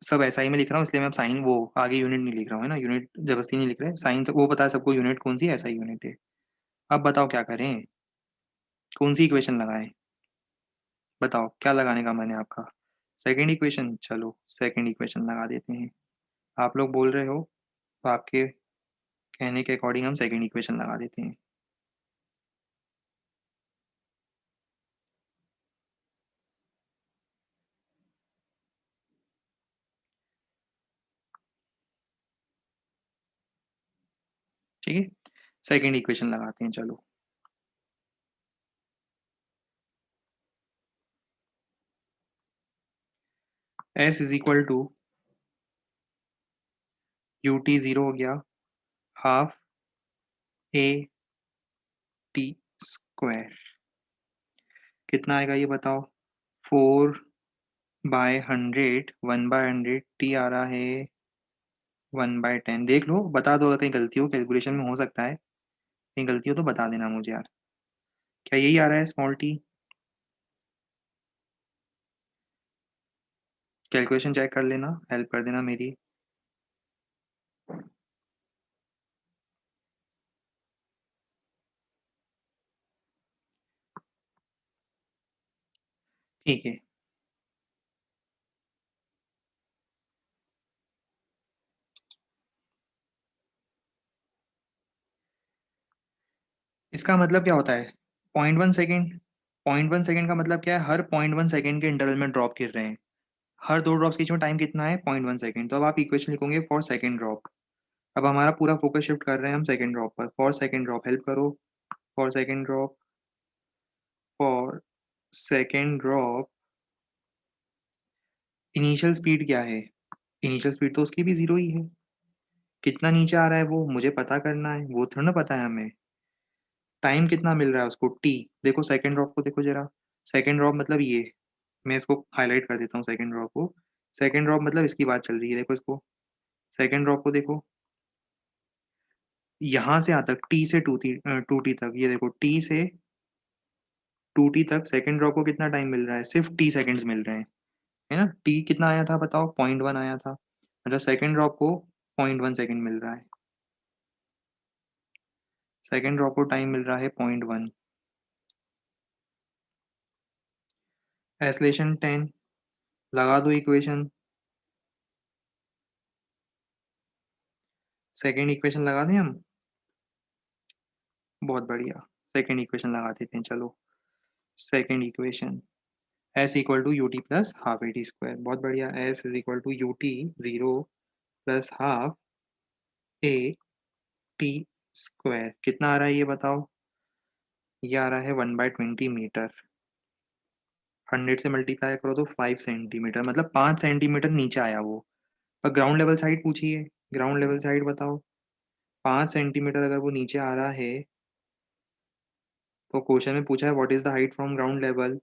सब ऐसा ही मैं लिख रहा हूँ इसलिए मैं अब साइन वो आगे यूनिट नहीं लिख रहा हूँ, है ना, यूनिट जबरदस्ती नहीं लिख रहे, साइन वो पता है सबको यूनिट कौन सी है, ऐसा ही यूनिट है। अब बताओ क्या करें, कौन सी इक्वेशन लगाएं, बताओ क्या लगाने का मन है आपका, सेकेंड इक्वेशन, चलो सेकेंड इक्वेशन लगा देते हैं, आप लोग बोल रहे हो तो आपके कहने के अकॉर्डिंग हम सेकेंड इक्वेशन लगा देते हैं। ठीक है, सेकंड इक्वेशन लगाते हैं चलो। s is equal to you T zero हो गया, हाफ ए टी स्क्वायर, कितना आएगा ये बताओ? 4/100, 1/100, टी आ रहा है 1/10। देख लो, बता दो अगर कहीं गलती हो, कैलकुलेशन में हो सकता है कहीं गलती हो तो बता देना मुझे यार। क्या यही आ रहा है स्मॉल टी? कैलकुलेशन चेक कर लेना, हेल्प कर देना मेरी। ठीक है, इसका मतलब क्या होता है? 0.1 सेकेंड। 0.1 सेकेंड का मतलब क्या है? हर 0.1 सेकेंड के इंटरवल में ड्रॉप गिर रहे हैं। हर दो ड्रॉप्स के बीच में टाइम कितना है? 0.1 सेकेंड। तो अब आप इक्वेशन लिखोगे फॉर सेकेंड ड्रॉप। अब हमारा पूरा फोकस शिफ्ट कर रहे हैं हम सेकेंड ड्रॉप पर। फॉर सेकेंड ड्रॉप हेल्प करो। For second drop, for second drop initial speed क्या है? इनिशियल स्पीड तो उसकी भी जीरो ही है। कितना नीचे आ रहा है वो मुझे पता करना है, वो थोड़ा ना पता है हमें। टाइम कितना मिल रहा है उसको? टी। देखो सेकेंड ड्रॉप को देखो जरा। सेकेंड ड्रॉप मतलब ये, मैं इसको हाईलाइट कर देता हूँ सेकेंड ड्रॉप को। सेकेंड ड्रॉप मतलब इसकी बात चल रही है, देखो इसको। सेकेंड ड्रॉप को देखो, यहाँ से यहाँ तक, टी से टू टी तक, ये देखो टी से टू टी तक सेकेंड ड्रॉप को कितना टाइम मिल रहा है? सिर्फ टी सेकेंड्स मिल रहे हैं, है ना? टी कितना आया था बताओ? 0.1 आया था, मतलब सेकेंड ड्रॉप को 0.1 सेकेंड मिल रहा है। सेकेंड ड्रॉप को टाइम मिल रहा है 0.1। एसलेशन 10, लगा दो इक्वेशन। सेकेंड इक्वेशन लगा दें हम? बहुत बढ़िया, सेकेंड इक्वेशन लगा देते हैं चलो। Second equation, S equal to U T plus half A T square. बहुत बढ़िया, S is equal to you T zero plus half A T square. कितना आ रहा है ये बताओ? ये आ रहा है 1/20 मीटर। 100 से मल्टीप्लाई करो तो 5 सेंटीमीटर, मतलब 5 सेंटीमीटर नीचे आया वो। पर ग्राउंड लेवल साइड पूछिए, ग्राउंड लेवल साइड बताओ। 5 सेंटीमीटर अगर वो नीचे आ रहा है, तो क्वेश्चन में पूछा है what is the height from ground level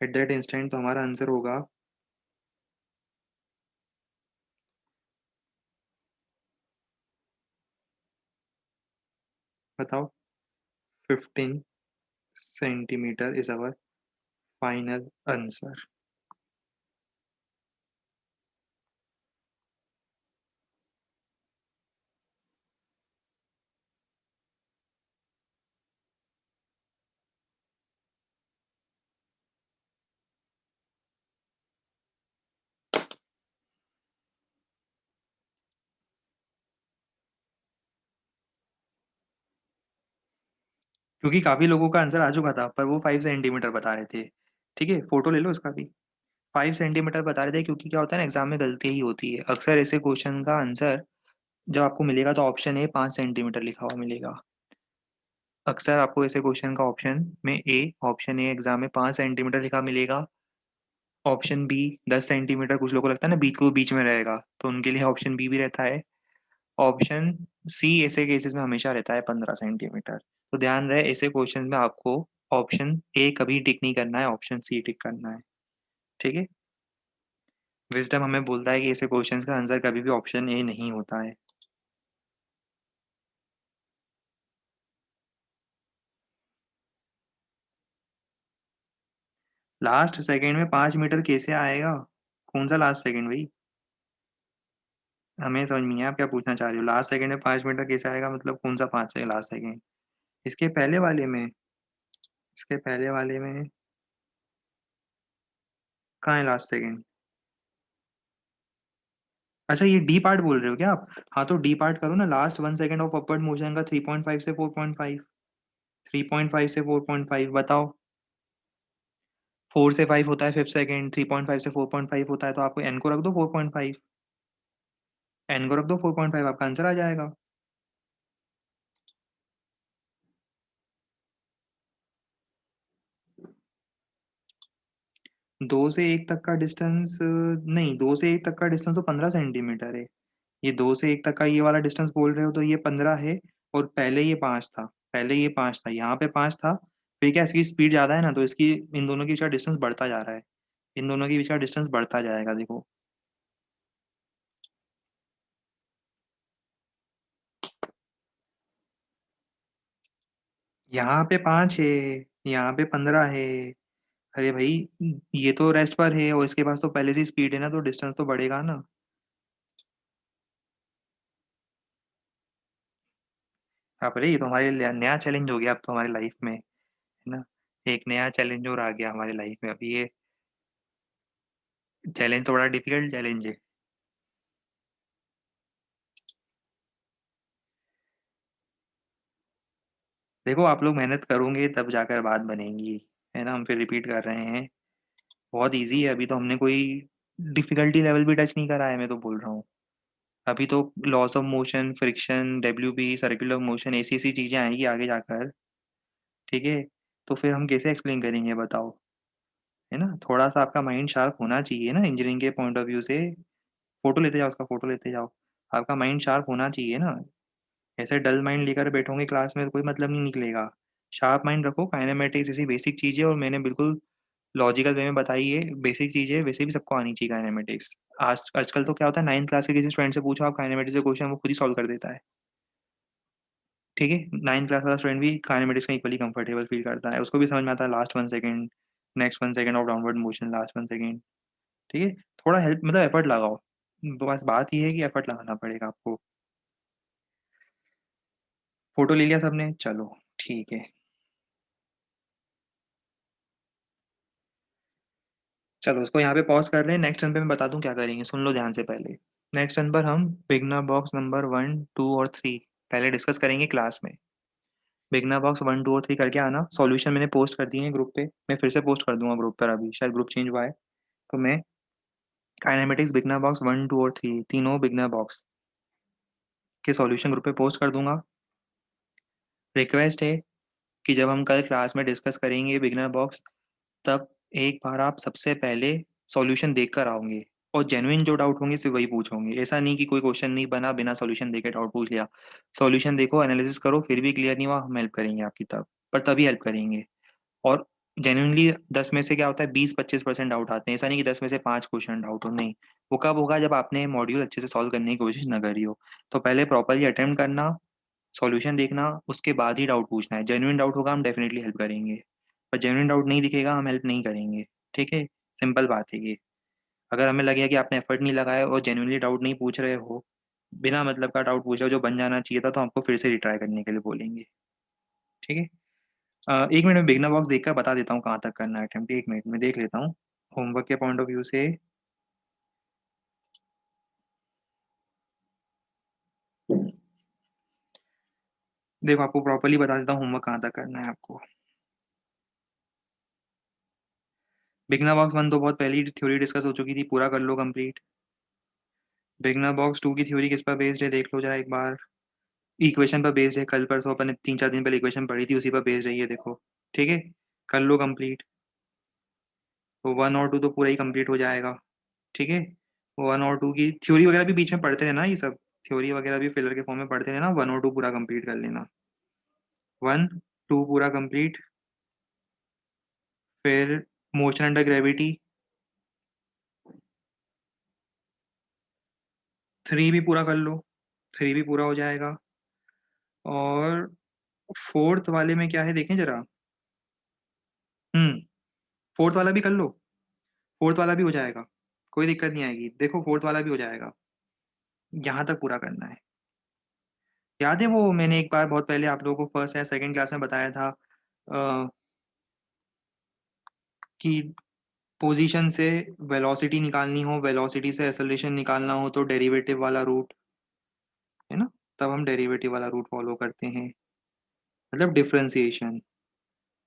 at that instant, तो हमारा आंसर होगा, बताओ, 15 centimetre is our final answer. क्योंकि काफी लोगों का आंसर आ चुका था पर वो 5 सेंटीमीटर बता रहे थे। ठीक है, फोटो ले लो इसका भी। 5 सेंटीमीटर बता रहे थे क्योंकि क्या होता है ना, एग्जाम में गलती ही होती है अक्सर ऐसे क्वेश्चन का आंसर जब आपको मिलेगा तो ऑप्शन ए 5 सेंटीमीटर लिखा हुआ मिलेगा। अक्सर आपको ऐसे क्वेश्चन का ऑप्शन ए एग्जाम में 5 सेंटीमीटर लिखा मिलेगा। ऑप्शन बी 10 सेंटीमीटर, कुछ लोगों को लगता है ना बीच को बीच में रहेगा तो उनके लिए ऑप्शन बी भी रहता है। ऑप्शन सी ऐसे केसेस में हमेशा रहता है 15 सेंटीमीटर। तो ध्यान रहे ऐसे क्वेश्चन में आपको ऑप्शन ए कभी टिक नहीं करना है, ऑप्शन सी टिक करना है। ठीक है, विजडम हमें बोलता है कि ऐसे क्वेश्चंस का आंसर कभी भी ऑप्शन ए नहीं होता है। लास्ट सेकंड में 5 मीटर कैसे आएगा? कौन सा लास्ट सेकंड भाई? हमें समझ में नहीं आया आप क्या पूछना चाह रहे हो। लास्ट सेकंड में 5 मीटर कैसे आएगा मतलब कौन सा 5 से लास्ट सेकंड? इसके पहले वाले में, इसके पहले वाले में कहाँ है लास्ट सेकंड? अच्छा ये डी पार्ट बोल रहे हो क्या आप? हाँ तो डी पार्ट करो ना, last 1 second of upward motion का 3.5 से 4.5। 3.5 से 4.5 बताओ। 4 से 5 होता है फिफ्थ सेकंड, 3.5 से 4.5 होता है, तो आपको एन को रख दो 4.5। एन को रख दो 4.5, आपका आंसर आ जाएगा। 2 से 1 तक का डिस्टेंस नहीं, 2 से 1 तक का डिस्टेंस तो 15 सेंटीमीटर है। ये 2 से 1 तक का ये वाला डिस्टेंस बोल रहे हो तो ये 15 है और पहले ये 5 था। पहले ये 5 था, यहाँ पे 5 था, फिर क्या इसकी स्पीड ज़्यादा है ना तो इसकी इन दोनों के बीच का डिस्टेंस बढ़ता जा रहा है। इन दोनों के बीच का डिस्टेंस बढ़ता जाएगा देखो। यहाँ पे 5 है, यहाँ पे 15 है। अरे भाई, ये तो रेस्ट पर है और इसके पास तो पहले से स्पीड है ना तो डिस्टेंस तो बढ़ेगा ना। हाँ, पर ये तो हमारे लिए नया चैलेंज हो गया अब तो हमारी लाइफ में, है ना? एक नया चैलेंज और आ गया हमारी लाइफ में। अभी ये चैलेंज तो बड़ा डिफिकल्ट चैलेंज है। देखो, आप लोग मेहनत करोगे तब जाकर बात बनेगी, है ना? हम फिर रिपीट कर रहे हैं। बहुत इजी है, अभी तो हमने कोई डिफिकल्टी लेवल भी टच नहीं करा है, मैं तो बोल रहा हूँ। अभी तो loss of motion, friction, WB, circular motion, ऐसी ऐसी चीजें आएंगी आगे जाकर। ठीक है, तो फिर हम कैसे एक्सप्लेन करेंगे बताओ? है ना? थोड़ा सा आपका माइंड शार्प होना चाहिए ना इंजीनियरिंग के पॉइंट ऑफ व्यू से। फोटो लेते जाओ, उसका फोटो लेते जाओ। आपका माइंड शार्प होना चाहिए ना। ऐसे डल माइंड लेकर बैठोगे क्लास में तो कोई मतलब नहीं निकलेगा। शार्प माइंड रखो, काइनेमेटिक्स ऐसी बेसिक चीज़ है और मैंने बिल्कुल लॉजिकल वे में बताई है, बेसिक चीज़ है, वैसे भी सबको आनी चाहिए काइनेमेटिक्स। आज आजकल तो क्या होता है, 9th क्लास के किसी फ्रेंड से पूछो आप काइनेमेटिक्स के क्वेश्चन, वो खुद ही सॉल्व कर देता है। ठीक है, 9th क्लास वाला स्टूडेंट भी काइनेमेटिक्स में इक्वली कंफर्टेबल फील करता है, उसको भी समझ में आता है last 1 second, next 1 second of downward motion, last 1 second. ठीक है, थोड़ा हेल्प मतलब एफर्ट लगाओ। बस बात ये है कि एफर्ट लगाना पड़ेगा आपको। फोटो ले लिया सबने? चलो ठीक है। चलो उसको यहाँ पे पॉज कर रहे हैं, नेक्स्ट टर्न पे मैं बता दूं क्या करेंगे, सुन लो ध्यान से पहले। नेक्स्ट टर्न पर हम बिगनर बॉक्स नंबर 1, 2 और 3 पहले डिस्कस करेंगे क्लास में। बिगनर बॉक्स 1, 2 और 3 करके आना। सॉल्यूशन मैंने पोस्ट कर दिए हैं ग्रुप पे, मैं फिर से पोस्ट कर दूंगा ग्रुप पर, अभी शायद ग्रुप चेंज हुआ है। तो मैं काइनेमेटिक्स बिगनर बॉक्स 1, 2 और 3 तीनों बिगनर बॉक्स के सॉल्यूशन ग्रुप पे पोस्ट कर दूंगा। रिक्वेस्ट है कि जब हम कल क्लास में डिस्कस करेंगे बिगनर बॉक्स, तब एक बार आप सबसे पहले सॉल्यूशन देख कर आओगे और जेन्युइन जो डाउट होंगे सिर्फ वही पूछोगे। ऐसा नहीं कि कोई क्वेश्चन नहीं बना बिना सॉल्यूशन देखे डाउट पूछ लिया। सॉल्यूशन देखो, एनालिसिस करो, फिर भी क्लियर नहीं हुआ, हम हेल्प करेंगे आपकी, तब पर तभी हेल्प करेंगे। और जेन्युइनली 10 में से क्या होता है, 20-25% डाउट आते हैं। ऐसा नहीं कि 10 में से 5 क्वेश्चन डाउट हो, नहीं। वो कब होगा, जब आपने मॉड्यूल अच्छे से सॉल्व करने की कोशिश न करी हो। तो पहले प्रॉपरली अटेम्प्ट करना, सॉल्यूशन देखना, उसके बाद ही डाउट पूछना है। जेन्युइन डाउट होगा हम डेफिनेटली हेल्प करेंगे, पर जेन्युइन डाउट नहीं दिखेगा हम हेल्प नहीं करेंगे। ठीक है, सिंपल बात है ये। अगर हमें लगेगा कि आपने एफर्ट नहीं लगाया और जेन्युइनली डाउट नहीं पूछ रहे हो, बिना मतलब का डाउट पूछ रहे हो जो बन जाना चाहिए था, तो हमको फिर से रिट्राई करने के लिए बोलेंगे। ठीक है। 1 मिनट में बिगनर बॉक्स देखकर बता देता हूँ कहाँ तक करना है अटेम्प्ट। 1 मिनट में देख लेता हूँ होमवर्क के पॉइंट ऑफ व्यू से। देखो, आपको प्रॉपरली बता देता हूँ होमवर्क कहाँ तक करना है आपको। बिगनर बॉक्स 1 तो बहुत पहले ही थ्योरी डिस्कस हो चुकी थी, पूरा कर लो कंप्लीट। बिगनर बॉक्स 2 की थ्योरी किस पर बेस्ड है देख लो जरा एक बार। इक्वेशन पर बेस्ड है, कल परसों अपन ने 3-4 दिन पहले इक्वेशन पढ़ी थी, उसी पर बेस्ड है ये देखो। ठीक है, कर लो कंप्लीट। तो 1 और 2 तो पूरा ही कंप्लीट हो जाएगा। ठीक है, 1 और 2 की थ्योरी वगैरह भी बीच में पढ़ते रहना, ये सब थ्योरी वगैरह भी फिलर के फॉर्म में पढ़ते रहना। 1 और 2 पूरा कंप्लीट कर लेना। 1, 2 पूरा कंप्लीट। फिर मोशन अंडर ग्रेविटी 3 भी पूरा कर लो। 3 भी पूरा हो जाएगा। और फोर्थ वाले में क्या है देखें जरा। हम्म, फोर्थ वाला भी कर लो। फोर्थ वाला भी हो जाएगा, कोई दिक्कत नहीं आएगी। देखो फोर्थ वाला भी हो जाएगा, यहाँ तक पूरा करना है। याद है वो मैंने एक बार बहुत पहले आप लोगों को फर्स्ट या सेकंड क्लास में बताया था, कि पोजीशन से वेलोसिटी निकालनी हो, वेलोसिटी से एक्सेलरेशन निकालना हो, तो डेरिवेटिव वाला रूट, है ना? तब हम डेरिवेटिव वाला रूट फॉलो करते हैं, मतलब डिफरेंशिएशन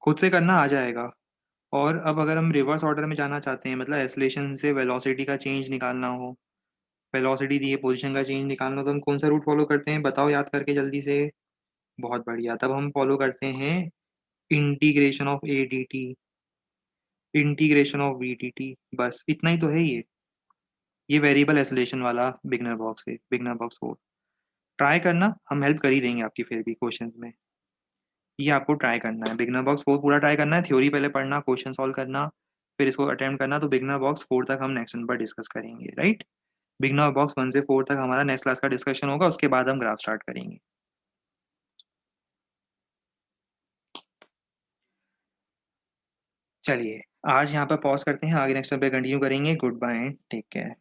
खुद से करना आ जाएगा। और अब अगर हम रिवर्स ऑर्डर में जाना चाहते हैं, मतलब एक्सेलरेशन से वेलोसिटी का चेंज निकालना हो, वेलोसिटी दी है पोजीशन का चेंज निकालना हो, तो हम कौन सा रूट फॉलो करते हैं बताओ याद करके जल्दी से। बहुत बढ़िया, तब हम फॉलो करते हैं integration of A D T. Integration of VDT, बस इतना ही तो है ये वेरिएबल आइसोलेशन वाला बिगनर बॉक्स है, बिगनर बॉक्स 4। ट्राई करना, हम हेल्प कर ही देंगे आपकी फिर भी क्वेश्चंस में। ये आपको ट्राई करना है, बिगनर बॉक्स 4 पूरा ट्राई करना है, थ्योरी पहले पढ़ना, क्वेश्चन सॉल्व करना, फिर इसको अटेम्प्ट करना। तो बिगनर बॉक्स 4 तक हम नेक्स्ट पर डिस्कस करेंगे, राइट। बिगनर बॉक्स 1 से 4 तक हमारा नेक्स्ट क्लास का डिस्कशन होगा, उसके बाद हम ग्राफ स्टार्ट करेंगे। चलिए आज यहाँ पर पॉज करते हैं, आगे नेक्स्ट पे कंटिन्यू करेंगे। Good bye, take care.